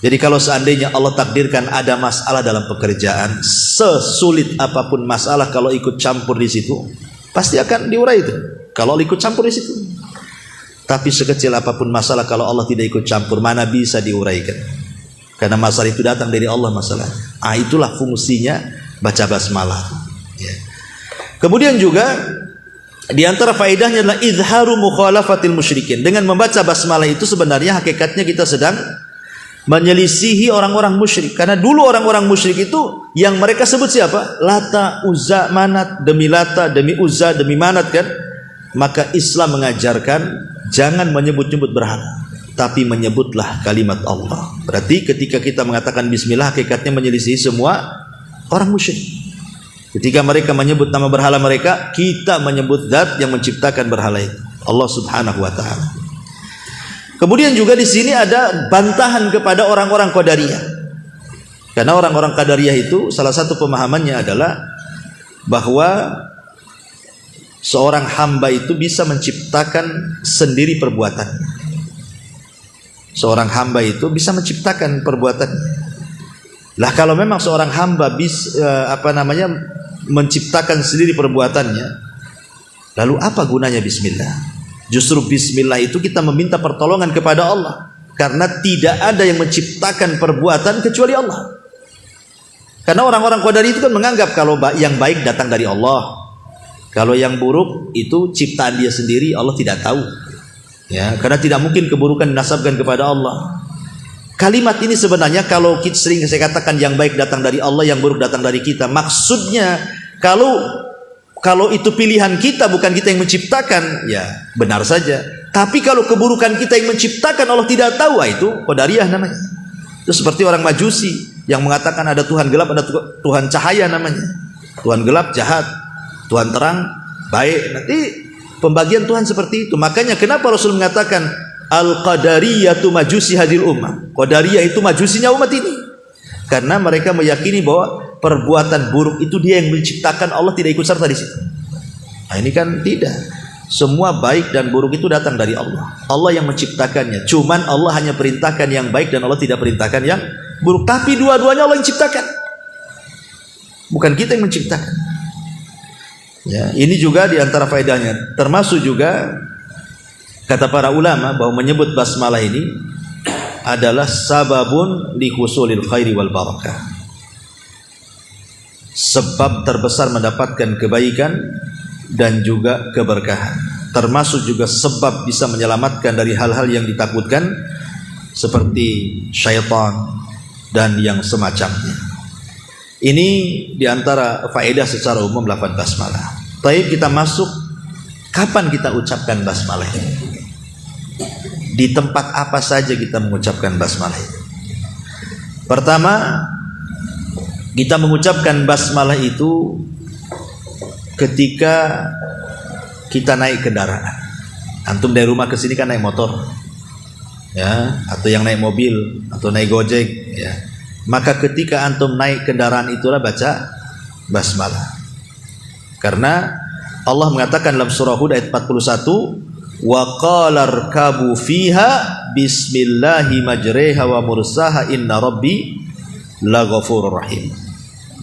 Jadi kalau seandainya Allah takdirkan ada masalah dalam pekerjaan, sesulit apapun masalah, kalau ikut campur di situ pasti akan diurai itu. Kalau Allah ikut campur di situ. Tapi sekecil apapun masalah, kalau Allah tidak ikut campur, mana bisa diuraikan? Karena masalah itu datang dari Allah masalah. Itulah fungsinya baca basmalah. Ya. Kemudian juga di antara faedahnya adalah izharu mukhalafatil musyrikin. Dengan membaca basmalah itu sebenarnya hakikatnya kita sedang menyelisihi orang-orang musyrik. Karena dulu orang-orang musyrik itu yang mereka sebut siapa? Lata, Uzza, Manat, demi Lata, demi Uzza, demi Manat kan. Maka Islam mengajarkan jangan menyebut-nyebut berhala, tapi menyebutlah kalimat Allah. Berarti ketika kita mengatakan bismillah hakikatnya menyelisihi semua orang musyrik. Ketika mereka menyebut nama berhala mereka, kita menyebut zat yang menciptakan berhala itu, Allah subhanahu wa ta'ala. Kemudian juga di sini ada bantahan kepada orang-orang Qadariyah. Karena orang-orang Qadariyah itu salah satu pemahamannya adalah bahwa seorang hamba itu bisa menciptakan sendiri perbuatannya. Seorang hamba itu bisa menciptakan perbuatannya. Lah kalau memang seorang hamba bisa menciptakan sendiri perbuatannya, lalu apa gunanya bismillah? Justru bismillah itu kita meminta pertolongan kepada Allah, karena tidak ada yang menciptakan perbuatan kecuali Allah. Karena orang-orang Qadari itu kan menganggap kalau yang baik datang dari Allah, kalau yang buruk itu ciptaan dia sendiri, Allah tidak tahu. Ya, karena tidak mungkin keburukan dinasabkan kepada Allah. Kalimat ini sebenarnya kalau sering saya katakan yang baik datang dari Allah, yang buruk datang dari kita. Maksudnya kalau itu pilihan kita, bukan kita yang menciptakan, ya benar saja. Tapi kalau keburukan kita yang menciptakan, Allah tidak tahu, itu Qadariyah namanya. Itu seperti orang Majusi yang mengatakan ada Tuhan gelap, ada Tuhan cahaya namanya. Tuhan gelap jahat, Tuhan terang baik. Nanti pembagian Tuhan seperti itu. Makanya kenapa Rasul mengatakan Al-Qadariyatu majusi hadil ummah. Qadariyah itu majusinya umat ini. Karena mereka meyakini bahwa perbuatan buruk itu dia yang menciptakan, Allah tidak ikut serta di situ. Nah, ini kan tidak. Semua baik dan buruk itu datang dari Allah. Allah yang menciptakannya. Cuman Allah hanya perintahkan yang baik dan Allah tidak perintahkan yang buruk. Tapi dua-duanya Allah yang ciptakan. Bukan kita yang menciptakan. Ya, ini juga diantara faedahnya. Termasuk juga kata para ulama bahwa menyebut basmalah ini adalah sababun li husulil khairi wal barakah. Sebab terbesar mendapatkan kebaikan dan juga keberkahan. Termasuk juga sebab bisa menyelamatkan dari hal-hal yang ditakutkan seperti syaitan dan yang semacamnya. Ini diantara faedah secara umum lafaz basmalah. Baik, kita masuk, kapan kita ucapkan basmalah ini? Di tempat apa saja kita mengucapkan basmalah ini? Pertama, kita mengucapkan basmalah itu ketika kita naik kendaraan. Antum dari rumah ke sini kan naik motor, ya, atau yang naik mobil atau naik gojek, ya. Maka ketika antum naik kendaraan itulah baca basmalah. Karena Allah mengatakan dalam surah Hud ayat 41, wa qala rkabu fiha bismillahi majreha wa mursaha inna rabbi laghafurur rahim.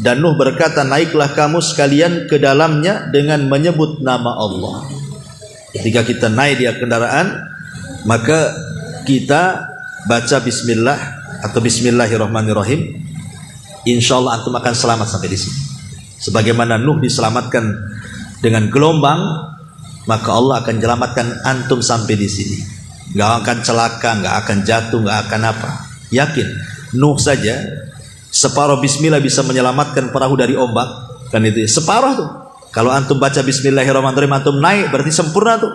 Dan Nuh berkata, naiklah kamu sekalian ke dalamnya dengan menyebut nama Allah. Ketika kita naik di kendaraan, maka kita baca bismillah atau bismillahirrahmanirrahim. Insyaallah antum akan selamat sampai di sini. Sebagaimana Nuh diselamatkan dengan gelombang, maka Allah akan menyelamatkan antum sampai di sini. Gak akan celaka, gak akan jatuh, gak akan apa. Yakin, Nuh saja separuh bismillah bisa menyelamatkan perahu dari ombak, kan itu ya, separuh tuh. Kalau antum baca bismillahirrahmanirrahim, antum naik, berarti sempurna tuh.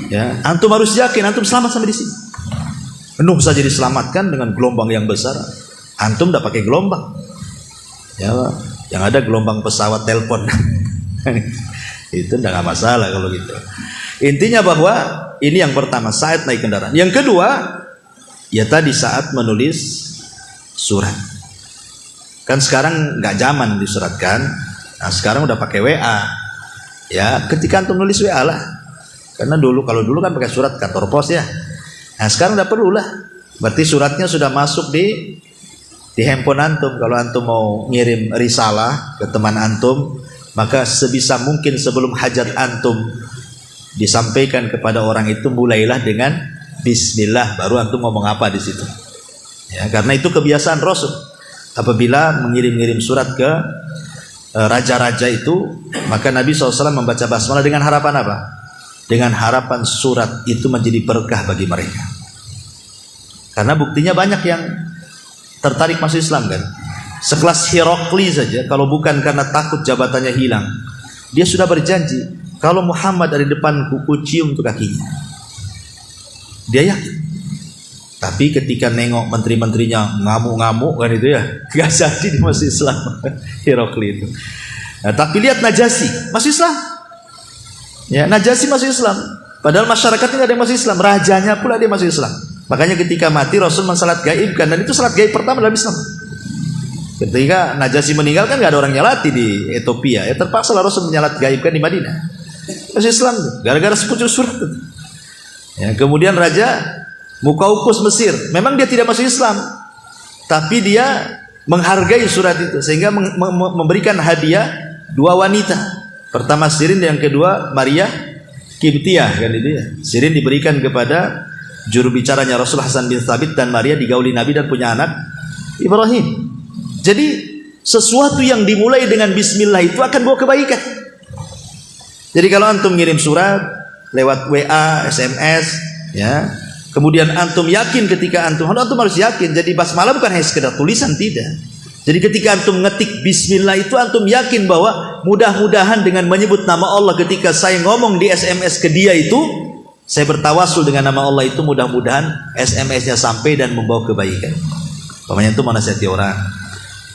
Ya, antum harus yakin antum selamat sampai di sini. Nuh saja diselamatkan dengan gelombang yang besar, antum udah pakai gelombang. Ya, yang ada gelombang pesawat telepon. Itu enggak masalah kalau gitu. Intinya bahwa ini yang pertama saat naik kendaraan. Yang kedua, ya tadi saat menulis surat. Kan sekarang nggak zaman disuratkan. Nah, sekarang udah pakai WA. Ya, ketika antum nulis WA lah. Karena kalau dulu kan pakai surat kantor pos ya. Nah, sekarang udah perlu lah. Berarti suratnya sudah masuk di handphone antum. Kalau antum mau ngirim risalah ke teman antum, maka sebisa mungkin sebelum hajat antum disampaikan kepada orang itu, mulailah dengan bismillah, baru antum ngomong apa di situ. Ya, karena itu kebiasaan Rasul. Apabila mengirim-ngirim surat ke raja-raja itu, maka Nabi SAW membaca basmalah dengan harapan apa? Dengan harapan surat itu menjadi berkah bagi mereka. Karena buktinya banyak yang tertarik masuk Islam kan. Sekelas Herakli saja, kalau bukan karena takut jabatannya hilang, dia sudah berjanji, kalau Muhammad ada di depanku, ku cium untuk kakinya. Dia yakin. Tapi ketika nengok menteri-menterinya ngamuk-ngamuk kan itu ya, gak jadi dia masuk Islam. Herakli itu. Nah, tapi lihat Najasyi masuk Islam. Ya, Najasyi masuk Islam. Padahal masyarakatnya nggak ada yang masuk Islam, rajanya pula dia masuk Islam. Makanya ketika mati Rasul mensalat gaibkan, dan itu salat gaib pertama dalam Islam. Ketika Najasyi meninggal kan nggak ada orang nyalati di Ethiopia, ya terpaksa Rasul menyalat gaibkan di Madinah. Masuk Islam tuh, gara-gara sepucuk surat itu. Ya, kemudian Raja Muqawqis Mesir, memang dia tidak masuk Islam, tapi dia menghargai surat itu sehingga memberikan hadiah dua wanita. Pertama Sirin, yang kedua Maria Kibtiyah kan itu ya. Sirin diberikan kepada juru bicaranya Rasul Hasan bin Thabit, dan Maria digauli Nabi dan punya anak Ibrahim. Jadi Sesuatu yang dimulai dengan bismillah itu akan bawa kebaikan. Jadi kalau antum ngirim surat lewat WA, SMS, ya, kemudian antum yakin ketika antum harus yakin. Jadi basmalah bukan hanya sekedar tulisan, tidak. Jadi ketika antum ngetik bismillah itu antum yakin bahwa mudah-mudahan dengan menyebut nama Allah ketika saya ngomong di SMS ke dia itu, saya bertawasul dengan nama Allah itu, mudah-mudahan SMS-nya sampai dan membawa kebaikan. Pokoknya itu menasihati orang,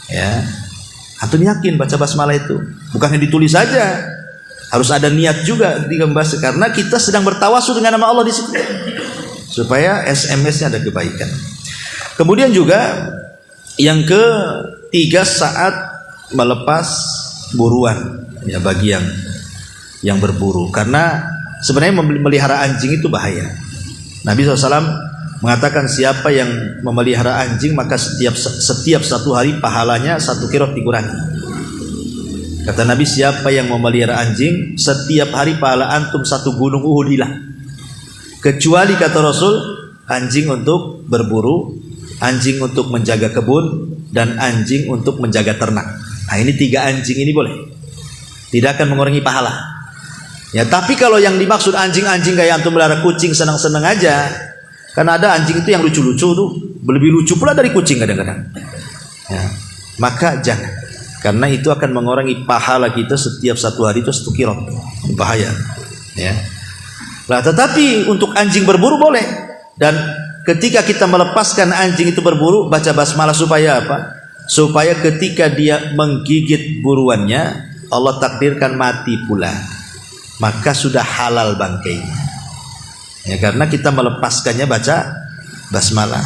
ya. Antum yakin baca basmalah itu, bukan hanya ditulis saja. Harus ada niat juga ketika membaca, karena kita sedang bertawasul dengan nama Allah di situ, supaya SMS-nya ada kebaikan. Kemudian juga yang ketiga, saat melepas buruan, ya, bagi yang berburu, karena sebenarnya memelihara anjing itu bahaya. Nabi SAW mengatakan siapa yang memelihara anjing maka setiap satu hari pahalanya 1 qirot dikurangi. Kata Nabi, siapa yang memelihara anjing setiap hari pahala antum 1 gunung Uhud hilang. Kecuali kata Rasul, anjing untuk berburu, anjing untuk menjaga kebun, dan anjing untuk menjaga ternak. Nah, ini 3 anjing ini boleh, tidak akan mengurangi pahala. Ya, tapi kalau yang dimaksud anjing-anjing kayak antum melihara kucing senang-senang aja, karena ada anjing itu yang lucu-lucu tuh, lebih lucu pula dari kucing kadang-kadang. Ya, maka jangan. Karena itu akan mengurangi pahala kita setiap 1 hari itu 1 qirot. Bahaya, ya. Nah, tetapi untuk anjing berburu boleh. Dan ketika kita melepaskan anjing itu berburu, baca basmalah supaya apa? Supaya ketika dia menggigit buruannya, Allah takdirkan mati pula, maka sudah halal bangkainya. Ya, karena kita melepaskannya baca basmalah.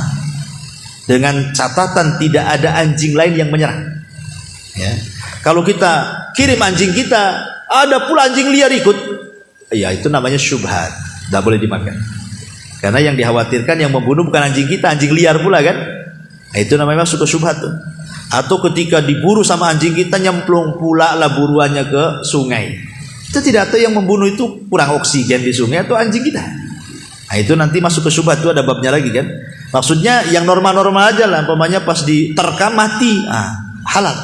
Dengan catatan tidak ada anjing lain yang menyerang. Ya. Kalau kita kirim anjing kita, ada pula anjing liar ikut, ya itu namanya syubhat, tidak boleh dimakan. Karena yang dikhawatirkan yang membunuh bukan anjing kita, anjing liar pula kan. Nah, itu namanya masuk ke syubhat tuh. Atau ketika diburu sama anjing kita, nyemplung pula lah buruannya ke sungai. Kita tidak tahu yang membunuh itu kurang oksigen di sungai atau anjing kita. Nah, itu nanti masuk ke syubhat, itu ada babnya lagi kan. Maksudnya yang normal-normal aja lah, umpamanya pas diterkam mati, halal.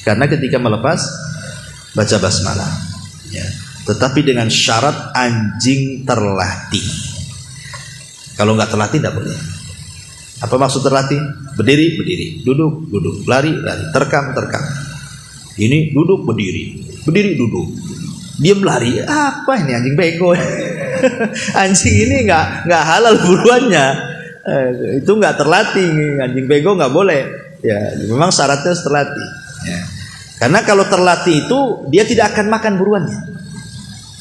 Karena ketika melepas baca basmalah, ya. Tetapi dengan syarat anjing terlatih. Kalau nggak terlatih tidak boleh. Apa maksud terlatih? Berdiri, berdiri, duduk, duduk, lari, lari, terkam, terkam. Ini duduk, berdiri, berdiri, duduk, diam, lari. Apa ini anjing bego? Anjing ini nggak halal buruannya. Itu nggak terlatih. Anjing bego nggak boleh. Ya, memang syaratnya harus terlatih. Ya. Karena kalau terlatih itu dia tidak akan makan buruannya.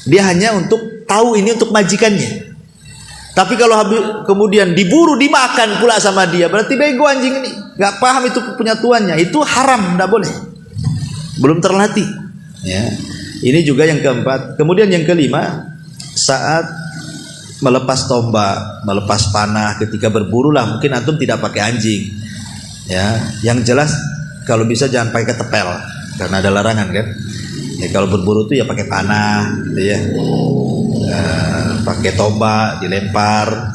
Dia hanya untuk tahu ini untuk majikannya. Tapi kalau kemudian diburu dimakan pula sama dia, berarti bego anjing ini, nggak paham itu punya tuannya. Itu haram, tidak boleh. Belum terlatih. Ya. Ini juga yang keempat. Kemudian yang kelima, saat melepas tombak, melepas panah ketika berburu lah, mungkin antum tidak pakai anjing. Ya, yang jelas kalau bisa jangan pakai ketepel, karena ada larangan kan. Ya, kalau berburu tuh ya pakai panah, gitu ya. Pakai tombak dilempar.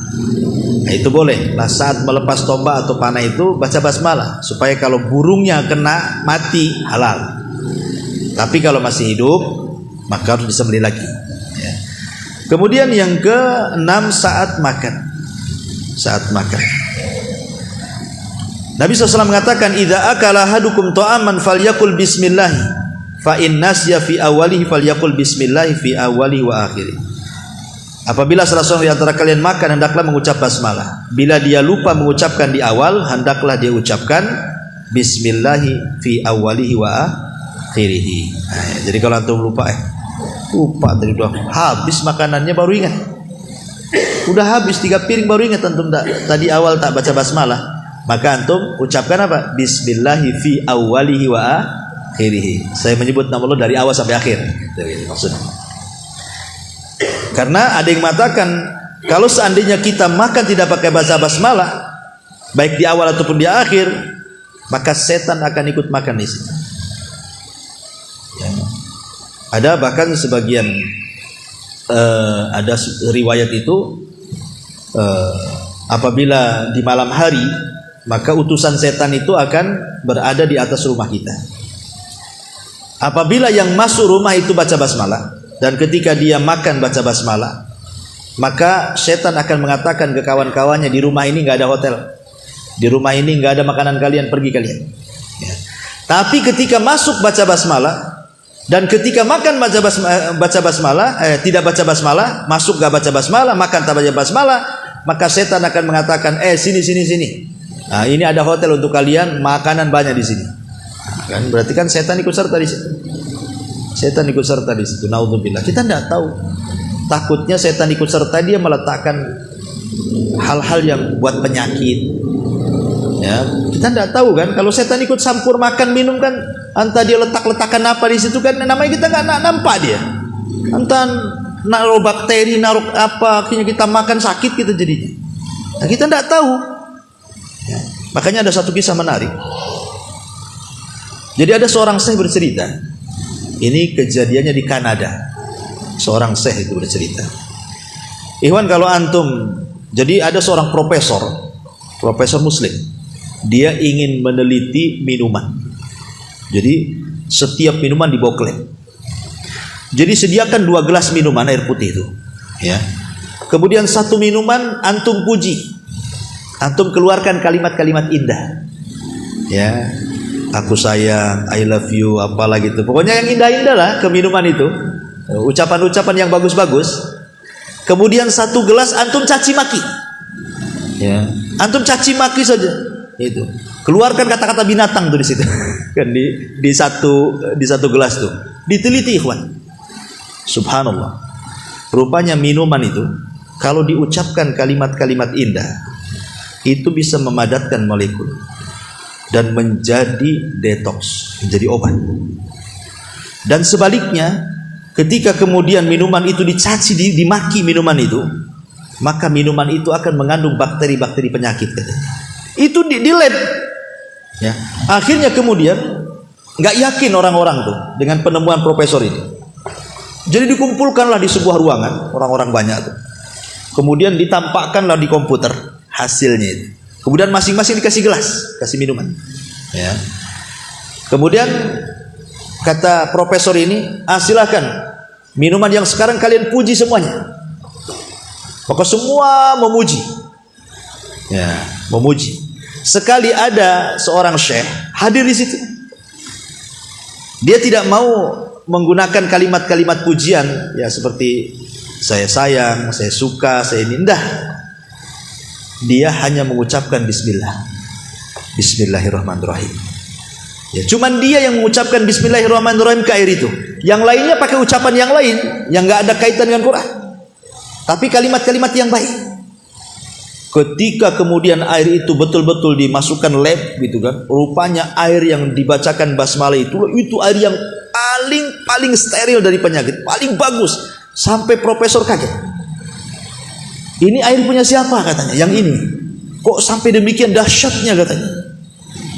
Nah, itu boleh. Nah, saat melepas tombak atau panah itu baca basmalah supaya kalau burungnya kena mati halal. Tapi kalau masih hidup maka harus disembelih lagi. Ya. Kemudian yang ke-6, saat makan. Saat makan. Nabi SAW mengatakan, "Idza akala ahadukum ta'aman falyakul bismillah, fa in nasya fi awwalihi falyakul bismillah fi awwalihi wa akhirih." Apabila salah seorang di antara kalian makan, hendaklah mengucap basmalah. Bila dia lupa mengucapkan di awal, hendaklah dia ucapkan bismillah fi awwalihi wa akhirih. Nah, jadi kalau antum lupa tadi udah habis makanannya baru ingat. Udah habis 3 piring baru ingat antum tadi awal tak baca basmalah. Maka antum ucapkan apa? Bismillahi fi awwalihi wa akhirih. Saya menyebut nama Allah dari awal sampai akhir. Itu maksudnya. Karena ada yang mengatakan kalau seandainya kita makan tidak pakai baca basmalah, baik di awal ataupun di akhir, maka setan akan ikut makan di situ. Ya. Ada bahkan sebagian ada riwayat itu apabila di malam hari maka utusan setan itu akan berada di atas rumah kita. Apabila yang masuk rumah itu baca basmalah, dan ketika dia makan baca basmalah, maka setan akan mengatakan ke kawan-kawannya, di rumah ini nggak ada hotel, di rumah ini nggak ada makanan kalian, pergi kalian. Ya. Tapi ketika masuk baca basmalah, dan ketika makan baca basmalah, tidak baca basmalah, masuk gak baca basmalah, makan tak baca basmalah, maka setan akan mengatakan, sini. Nah, ini ada hotel untuk kalian, makanan banyak di sini. Nah, kan berarti kan setan ikut serta di situ. Setan ikut serta di situ. Naudzubillah. Kita tidak tahu. Takutnya setan ikut serta, dia meletakkan hal-hal yang buat penyakit. Ya, kita tidak tahu kan, kalau setan ikut campur makan minum kan, entah dia letak-letakan apa di situ kan, namanya kita nggak nampak dia. Entah naruh bakteri, naruh apa, akhirnya kita makan sakit kita jadinya. Nah, kita tidak tahu. Ya, makanya ada satu kisah menarik. Jadi ada seorang syekh bercerita. Ini kejadiannya di Kanada. Seorang syekh itu bercerita. Ikhwan, kalau antum, jadi ada seorang profesor muslim. Dia ingin meneliti minuman. Jadi setiap minuman dibawa ke lab. Jadi sediakan 2 gelas minuman air putih itu. Ya. Kemudian satu minuman antum puji. Antum keluarkan kalimat-kalimat indah. Ya. Aku sayang, I love you, apalah gitu. Pokoknya yang indah-indah lah ke minuman itu. Ucapan-ucapan yang bagus-bagus. Kemudian satu gelas antum caci maki. Ya. Antum caci maki saja. Itu. Keluarkan kata-kata binatang tuh di situ. Kan di satu gelas tuh. Diteliti, ikhwan. Subhanallah. Rupanya minuman itu kalau diucapkan kalimat-kalimat indah, itu bisa memadatkan molekul dan menjadi detox, menjadi obat. Dan sebaliknya, ketika kemudian minuman itu dicaci, dimaki minuman itu, maka minuman itu akan mengandung bakteri-bakteri penyakit katanya. Itu di lab. Ya. Akhirnya kemudian nggak yakin orang-orang tuh dengan penemuan profesor ini. Jadi dikumpulkanlah di sebuah ruangan, orang-orang banyak tuh. Kemudian ditampakkanlah di komputer hasilnya itu. Kemudian masing-masing dikasih gelas, kasih minuman. Ya. Kemudian kata profesor ini, silakan minuman yang sekarang kalian puji semuanya. Maka semua memuji. Ya, memuji. Sekali ada seorang syekh hadir di situ. Dia tidak mau menggunakan kalimat-kalimat pujian ya seperti saya sayang, saya suka, saya ini. Enggak. Dia hanya mengucapkan bismillah. Bismillahirrahmanirrahim. Ya, cuman dia yang mengucapkan bismillahirrahmanirrahim ke air itu. Yang lainnya pakai ucapan yang lain yang enggak ada kaitan dengan Quran. Tapi kalimat-kalimat yang baik. Ketika kemudian air itu betul-betul dimasukkan lab gitu kan, rupanya air yang dibacakan basmalah itu air yang paling steril dari penyakit, paling bagus. Sampai profesor kaget. Ini air punya siapa katanya? Yang ini. Kok sampai demikian dahsyatnya katanya?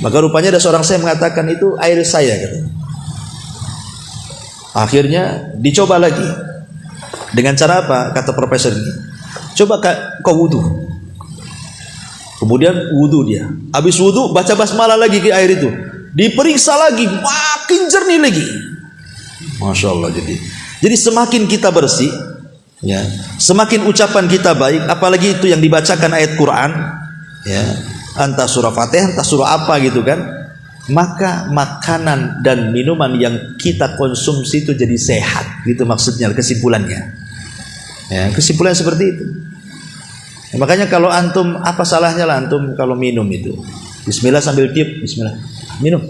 Maka rupanya ada seorang saya mengatakan itu air saya katanya. Akhirnya dicoba lagi. Dengan cara apa? Kata profesor ini. Coba kau wudu. Kemudian wudu dia. Habis wudu baca basmalah lagi ke air itu. Diperiksa lagi, makin jernih lagi. Masya Allah. Jadi semakin kita bersih, ya, semakin ucapan kita baik. Apalagi itu yang dibacakan ayat Quran, ya, entah surah Fatihah, entah surah apa gitu kan. Maka makanan dan minuman yang kita konsumsi itu jadi sehat. Gitu maksudnya, kesimpulannya. Ya, kesimpulan seperti itu. Ya, makanya kalau antum, apa salahnya lah antum kalau minum itu bismillah sambil tiup, bismillah, minum.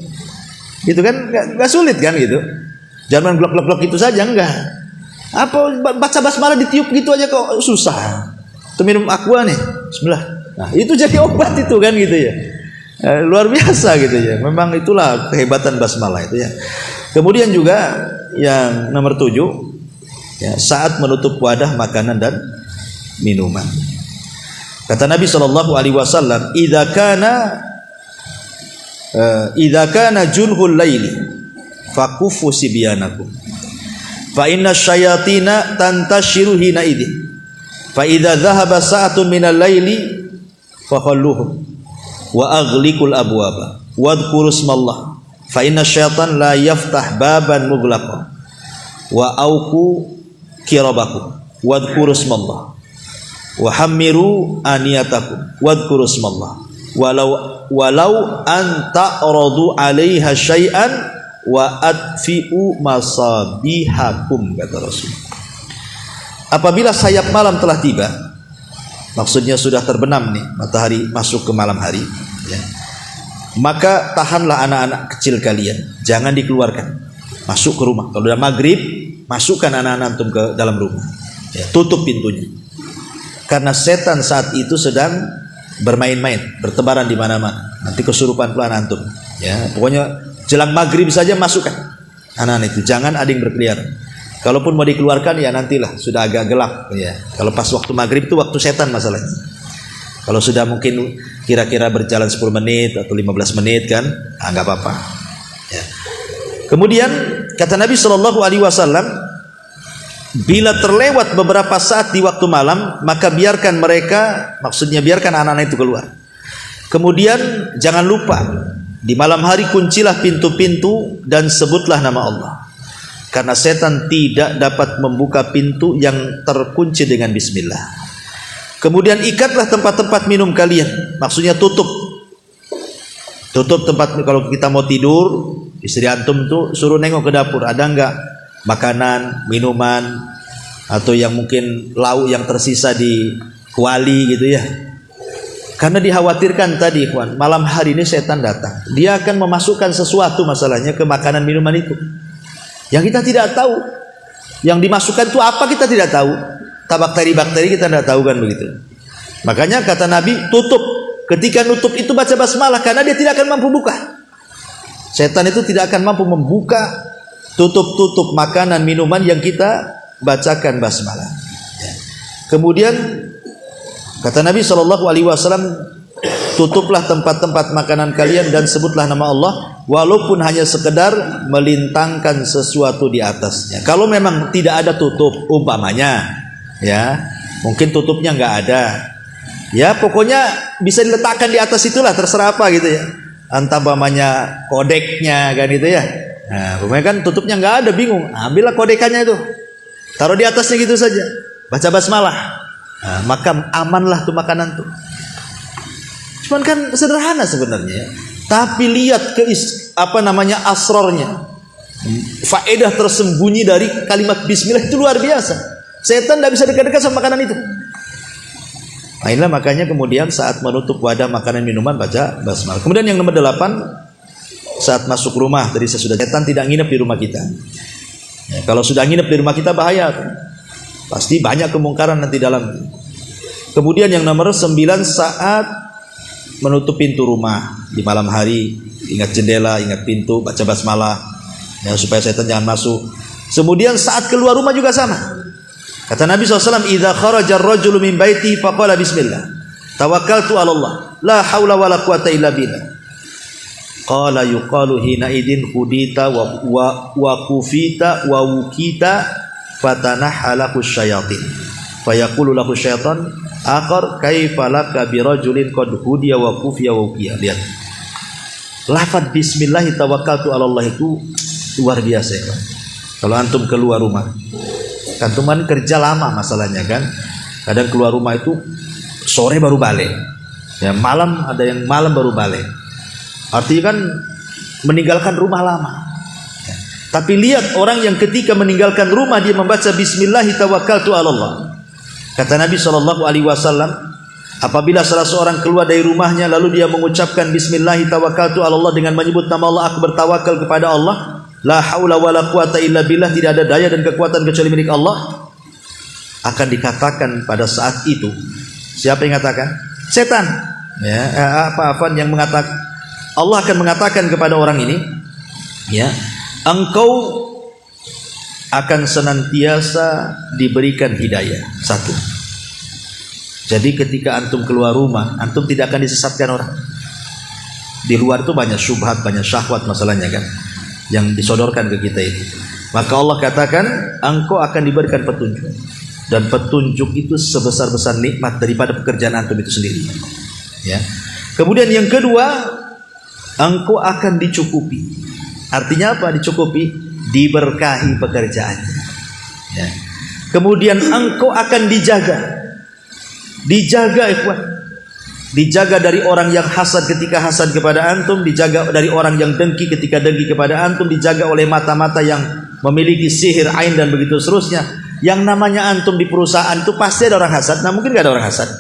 Itu kan gak sulit kan gitu. Jangan glok-glok itu saja, enggak. Apa baca basmalah ditiup gitu aja kok susah. Itu minum aqua nih, bismillah. Nah, itu jadi obat itu kan gitu ya. Luar biasa gitu ya. Memang itulah kehebatan basmalah itu ya. Kemudian juga yang nomor 7, ya, saat menutup wadah makanan dan minuman. Kata Nabi SAW, idza kana junhul laili fakufu sibyanakum fa inna syayatina tantashiru hina idin fa idza dhahaba sa'atun minal laili fakhalluhum wa aghliqul abwaba wadhkuru ismallah fa inna syaitan la yaftah baban mughlaqa wa auqu kirabakum wadhkuru ismallah wa hammiru aniyatakum wadhkuru ismallah walau an ta'radu 'alaiha syai'an wa atfi'u masabihakum, kata Rasul. Apabila sayap malam telah tiba, maksudnya sudah terbenam nih, matahari masuk ke malam hari, ya, maka tahanlah anak-anak kecil kalian, jangan dikeluarkan, masuk ke rumah. Kalau udah maghrib, masukkan anak-anak antum ke dalam rumah, ya, tutup pintunya, karena setan saat itu sedang bermain-main, bertebaran di mana-mana. Nanti kesurupan pelan antum, ya. Pokoknya jelang maghrib saja masukkan anak-anak itu, jangan ada yang berkeliaran. Kalaupun mau dikeluarkan ya nantilah, sudah agak gelap, ya. Kalau pas waktu maghrib itu waktu setan masalahnya. Kalau sudah mungkin kira-kira berjalan 10 menit atau 15 menit kan, nggak apa-apa, ya. Kemudian kata Nabi SAW, bila terlewat beberapa saat di waktu malam, maka biarkan mereka, maksudnya biarkan anak-anak itu keluar. Kemudian jangan lupa di malam hari kuncilah pintu-pintu dan sebutlah nama Allah, karena setan tidak dapat membuka pintu yang terkunci dengan bismillah. Kemudian ikatlah tempat-tempat minum kalian, maksudnya tutup tempat. Kalau kita mau tidur, istri antum tuh suruh nengok ke dapur, ada enggak makanan, minuman, atau yang mungkin lauk yang tersisa di kuali gitu ya. Karena dikhawatirkan tadi, ikhwan, malam hari ini setan datang, dia akan memasukkan sesuatu masalahnya ke makanan minuman itu yang kita tidak tahu. Yang dimasukkan itu apa kita tidak tahu. Bakteri-bakteri kita tidak tahu kan begitu. Makanya kata Nabi, tutup. Ketika nutup itu baca basmalah, karena dia tidak akan mampu buka. Setan itu tidak akan mampu membuka tutup makanan minuman yang kita bacakan basmalah. Kemudian kata Nabi SAW, tutuplah tempat-tempat makanan kalian dan sebutlah nama Allah, walaupun hanya sekedar melintangkan sesuatu di atasnya. Kalau memang tidak ada tutup, umpamanya, ya, mungkin tutupnya nggak ada, ya, pokoknya bisa diletakkan di atas itulah, terserah apa gitu ya. Entah umpamanya kodeknya kan itu ya. Nah, umpamanya kan tutupnya nggak ada, bingung, ambillah kodekannya itu, taruh di atasnya gitu saja, baca basmalah. Nah, maka amanlah tuh makanan tuh. Cuman kan sederhana sebenarnya, tapi lihat ke asrornya, faedah tersembunyi dari kalimat bismillah itu luar biasa. Setan tidak bisa dekat-dekat sama makanan itu. Nah, inilah makanya kemudian saat menutup wadah makanan minuman baca basmalah. Kemudian yang nomor 8, saat masuk rumah, tadi saya sudah, setan tidak nginep di rumah kita. Ya, kalau sudah nginep di rumah kita bahaya, pasti banyak kemungkaran nanti dalam. Kemudian yang nomor 9, saat menutup pintu rumah di malam hari, ingat jendela, ingat pintu, baca basmalah, ya, supaya setan jangan masuk. Kemudian saat keluar rumah juga sama. Kata Nabi SAW, idza kharaja ar-rajulu min baiti faqala bismillah, tawakkaltu 'ala Allah, la haula wala quwata illa billah. Qala yuqalu hina idin hudita wa kufita wa wukita fatanahalahu syayatin fayaqulu lahu syaitan akhar kaifa laka birajulin qad hudiya wa kufiya wa wukiya. Lihat, lafaz bismillah tawakkaltu 'ala Allah itu luar biasa ya. Kalau antum keluar rumah, antum kan kerja lama masalahnya kan, kadang keluar rumah itu sore baru balik, ya, malam ada yang malam baru balik, artinya kan meninggalkan rumah lama, ya. Tapi lihat orang yang ketika meninggalkan rumah dia membaca bismillah tawakkaltu 'ala Allah. Kata Nabi SAW, apabila salah seorang keluar dari rumahnya lalu dia mengucapkan bismillah tawakkaltu 'ala Allah dengan menyebut nama Allah, aku bertawakal kepada Allah, la haula wala quwata illa billah, tidak ada daya dan kekuatan kecuali milik Allah, akan dikatakan pada saat itu, siapa yang mengatakan? Setan, ya, apa-apa yang mengatakan, Allah akan mengatakan kepada orang ini, ya, engkau akan senantiasa diberikan hidayah. Satu. Jadi ketika antum keluar rumah, antum tidak akan disesatkan orang. Di luar itu banyak syubhat, banyak syahwat masalahnya kan, yang disodorkan ke kita itu. Maka Allah katakan, engkau akan diberikan petunjuk, dan petunjuk itu sebesar-besar nikmat daripada pekerjaan antum itu sendiri. Ya. Kemudian yang kedua, engkau akan dicukupi. Artinya apa dicukupi? Diberkahi pekerjaannya. Ya. Kemudian engkau akan dijaga. Dijaga ikhwan. Dijaga dari orang yang hasad ketika hasad kepada antum, dijaga dari orang yang dengki ketika dengki kepada antum, dijaga oleh mata-mata yang memiliki sihir ain dan begitu seterusnya. Yang namanya antum di perusahaan itu pasti ada orang hasad. Nah, mungkin gak ada orang hasad?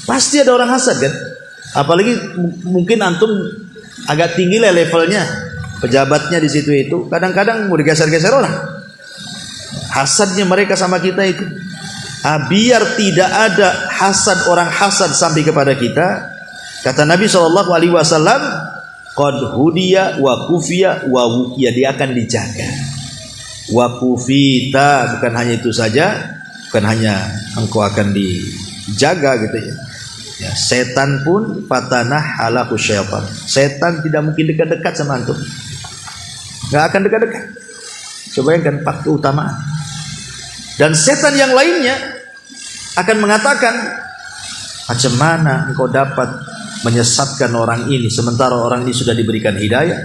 Pasti ada orang hasad kan? Apalagi mungkin antum agak tinggi lah levelnya, pejabatnya di situ itu, kadang-kadang mau digeser-geser orang. Hasadnya mereka sama kita itu. Biar tidak ada hasad orang hasad sampai kepada kita, kata Nabi SAW, qad hudiya wa kufiya wa wukiya, dia akan dijaga. Wa kufita, bukan hanya itu saja, bukan hanya engkau akan dijaga gitu ya. Ya, setan pun fatanah ala syaitan. Setan tidak mungkin dekat-dekat sama antum. Enggak akan dekat-dekat. Coba bayangkan 4 keutamaan. Dan setan yang lainnya akan mengatakan, macam mana engkau dapat menyesatkan orang ini sementara orang ini sudah diberikan hidayah,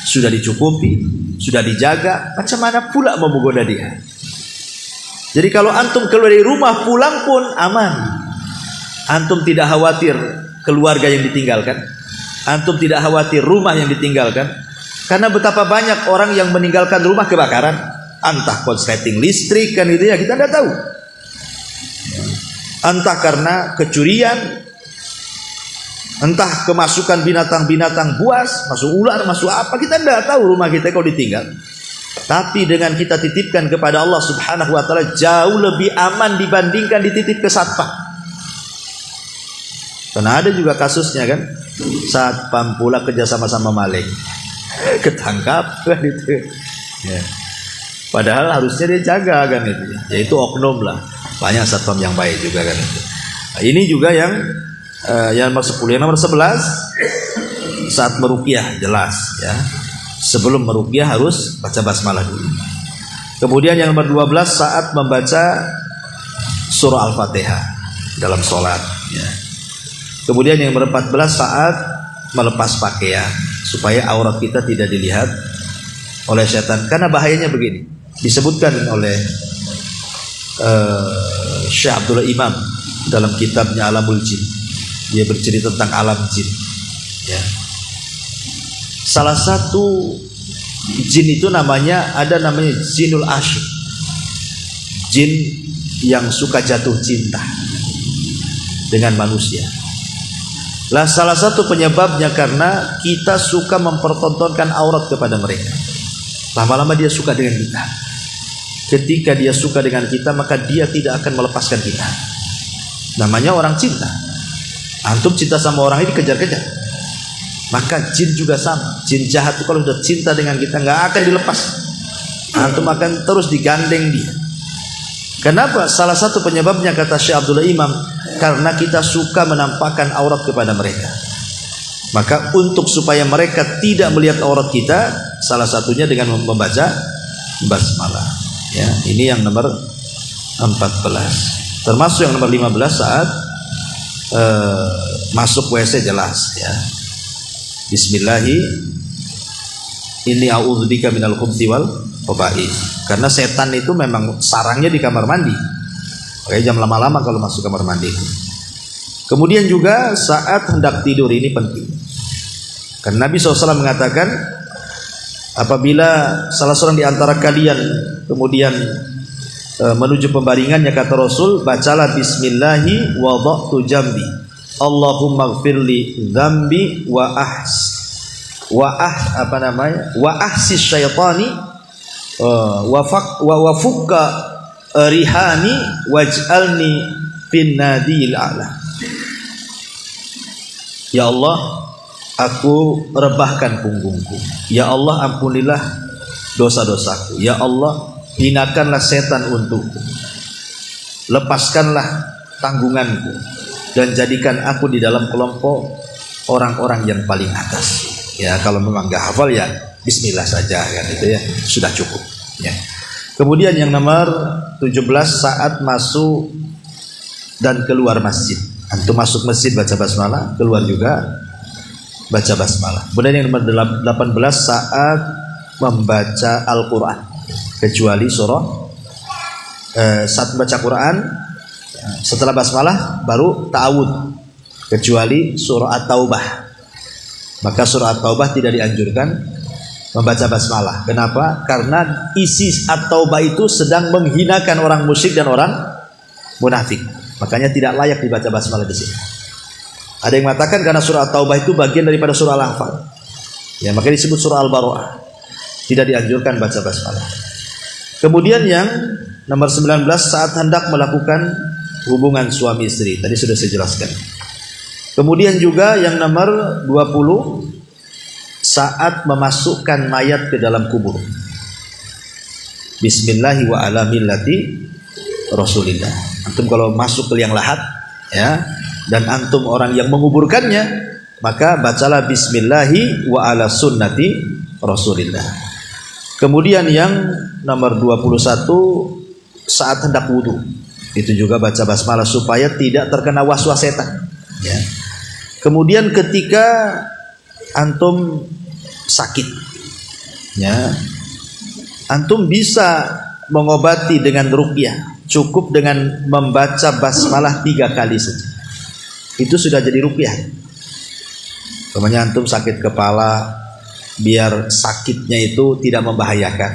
sudah dicukupi, sudah dijaga, macam mana pula mau menggoda dia? Jadi kalau antum keluar dari rumah pulang pun aman. Antum tidak khawatir keluarga yang ditinggalkan. Antum tidak khawatir rumah yang ditinggalkan. Karena betapa banyak orang yang meninggalkan rumah kebakaran. Entah konsleting listrik kan itu ya, kita tidak tahu. Entah karena kecurian, entah kemasukan binatang-binatang buas, masuk ular, masuk apa, kita tidak tahu rumah kita kalau ditinggal. Tapi dengan kita titipkan kepada Allah Subhanahu wa taala jauh lebih aman dibandingkan dititip ke satpam. Karena ada juga kasusnya kan, satpam pula kerja sama-sama maling, ketangkap kan itu. Ya. Padahal harusnya dia jaga kan itu, yaitu oknum lah. Banyak satpam yang baik juga kan itu. Nah, ini juga yang nomor 10, yang nomor 11 saat meruqyah jelas ya. Sebelum meruqyah harus baca basmalah dulu. Kemudian yang nomor 12 saat membaca surah Al-Fatihah dalam sholat ya. Kemudian yang nomor 14 saat melepas pakaian supaya aurat kita tidak dilihat oleh setan. Karena bahayanya begini, disebutkan oleh Syekh Abdullah Imam dalam kitabnya Alamul Jin. Dia bercerita tentang alam jin ya. Salah satu jin itu namanya jinul asyik, jin yang suka jatuh cinta dengan manusia. Lah salah satu penyebabnya karena kita suka mempertontonkan aurat kepada mereka. Lama-lama dia suka dengan kita. Ketika dia suka dengan kita, maka dia tidak akan melepaskan kita. Namanya orang cinta. Antum cinta sama orang ini kejar-kejar. Maka jin juga sama. Jin jahat itu kalau sudah cinta dengan kita nggak akan dilepas. Antum akan terus digandeng dia. Kenapa? Salah satu penyebabnya kata Syekh Abdullah Imam, karena kita suka menampakkan aurat kepada mereka. Maka untuk supaya mereka tidak melihat aurat kita, salah satunya dengan membaca basmalah. Ya, ini yang nomor 14. Termasuk yang nomor 15 saat masuk WC jelas ya. Bismillahirrahmanirrahim. Inni a'udzubika minal khubuthi wal khaba'ith. Karena setan itu memang sarangnya di kamar mandi. Oke, jam lama-lama kalau masuk kamar mandi. Kemudian juga saat hendak tidur ini penting. Karena Nabi SAW mengatakan, apabila salah seorang di antara kalian kemudian menuju pembaringannya, kata Rasul, bacalah bismillahi wada'tu jambi. Allahumma gfirli dzambi wa ahsis syaitani wa fukka rihani waj'alni fin nadil a'la. Ya Allah, aku rebahkan punggungku. Ya Allah, ampunilah dosa-dosaku. Ya Allah, hinakanlah setan untukku. Lepaskanlah tanggunganku dan jadikan aku di dalam kelompok orang-orang yang paling atas. Ya, kalau memang gak hafal ya bismillah saja kan, itu ya sudah cukup ya. Kemudian yang nomor 17 saat masuk dan keluar masjid. Antum masuk masjid baca basmalah, keluar juga baca basmalah. Kemudian yang nomor 18 saat membaca Al-Quran, kecuali surah saat membaca Quran setelah basmalah baru ta'awud, kecuali surah At-Taubah. Maka surah At-Taubah tidak dianjurkan membaca basmalah. Kenapa? Karena isi At-Taubah itu sedang menghinakan orang musyrik dan orang munafik. Makanya tidak layak dibaca basmalah di sini. Ada yang mengatakan karena surah At-Taubah itu bagian daripada surah Al-Anfal. Ya, makanya disebut surah Al-Baro'ah. Tidak dianjurkan baca basmalah. Kemudian yang nomor 19 saat hendak melakukan hubungan suami istri. Tadi sudah saya jelaskan. Kemudian juga yang nomor 20 saat memasukkan mayat ke dalam kubur. Bismillahi wa ala millati Rasulillah. Antum kalau masuk ke liang lahat, ya, dan antum orang yang menguburkannya, maka bacalah bismillahi wa ala sunnati Rasulillah. Kemudian yang nomor 21 saat hendak wudu, itu juga baca basmalah supaya tidak terkena waswas setan, ya. Kemudian ketika antum sakit, ya, antum bisa mengobati dengan ruqyah, cukup dengan membaca basmalah 3 kali saja. Itu sudah jadi ruqyah. Namanya antum sakit kepala, biar sakitnya itu tidak membahayakan,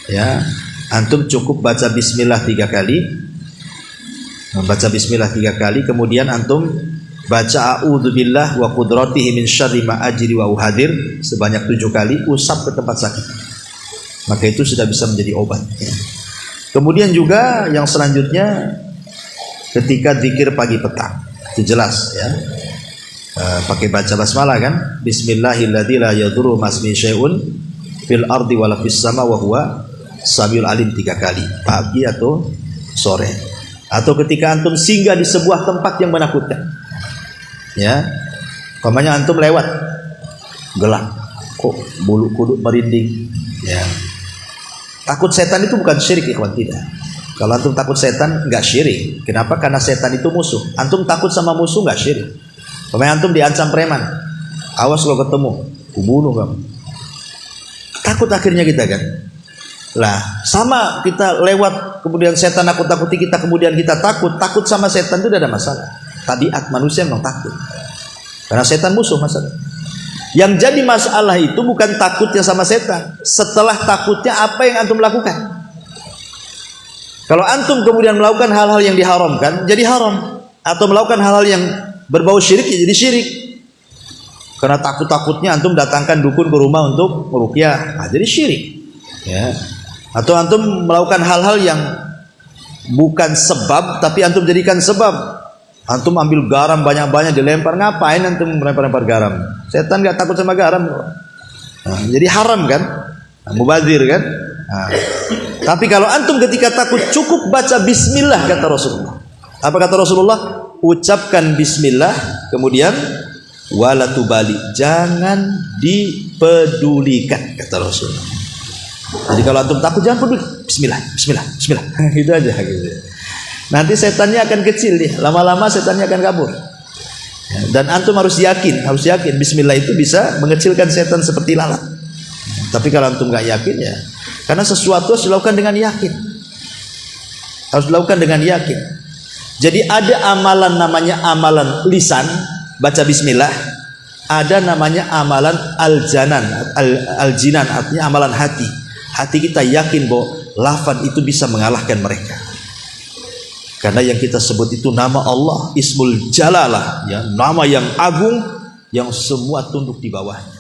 ya, antum cukup baca bismillah 3 kali, membaca bismillah 3 kali, kemudian antum baca a'udzubillah wa qudratihi min syarri ma ajri wa uhadir sebanyak 7 kali, usap ke tempat sakit, maka itu sudah bisa menjadi obat, ya. Kemudian juga yang selanjutnya ketika zikir pagi petang, itu jelas, ya, pakai baca basmalah kan, bismillahilladzi la yadurru ma'asmihi syai'un fil ardi wala fis sama wa huwa samiul alim 3 kali, pagi atau sore, atau ketika antum singgah di sebuah tempat yang menakutkan, ya, umpamanya antum lewat gelap, kok bulu kuduk merinding, ya, takut setan itu bukan syirik, ikhwan, tidak. Kalau antum takut setan enggak syirik. Kenapa? Karena setan itu musuh. Antum takut sama musuh enggak syirik. Umpamanya antum diancam preman, awas lo ketemu, kubunuh kamu. Takut akhirnya kita kan. Lah, sama kita lewat kemudian setan nakut-nakuti kita, kemudian kita takut sama setan itu tidak ada masalah. Tabiat manusia memang takut. Karena setan musuh masalah. Yang jadi masalah itu bukan takutnya sama setan. Setelah takutnya apa yang antum lakukan? Kalau antum kemudian melakukan hal-hal yang diharamkan, jadi haram. Atau melakukan hal-hal yang berbau syirik, ya jadi syirik. Karena takut-takutnya antum datangkan dukun ke rumah untuk meruqyah, nah, jadi syirik, ya. Atau antum melakukan hal-hal yang bukan sebab, tapi antum jadikan sebab. Antum ambil garam banyak-banyak dilempar, ngapain antum melempar-lempar garam? Setan gak takut sama garam, nah, jadi haram kan, nah, mubazir kan. Nah, tapi kalau antum ketika takut cukup baca bismillah, kata Rasulullah. Apa kata Rasulullah? Ucapkan bismillah, kemudian wala tubali, jangan dipedulikan, kata Rasulullah. Jadi kalau antum takut jangan peduli, bismillah, bismillah, bismillah. Itu aja gitu. Nanti setannya akan kecil dia, lama-lama setannya akan kabur. Ya, dan antum harus yakin bismillah itu bisa mengecilkan setan seperti lalat. Tapi kalau antum nggak yakin, ya, karena sesuatu harus dilakukan dengan yakin. Harus dilakukan dengan yakin. Jadi ada amalan namanya amalan lisan, baca bismillah. Ada namanya amalan al-janan, al-jinan, artinya amalan hati. Hati kita yakin bahwa lafaz itu bisa mengalahkan mereka. Karena yang kita sebut itu nama Allah, Ismul Jalalah, ya, nama yang agung yang semua tunduk di bawahnya.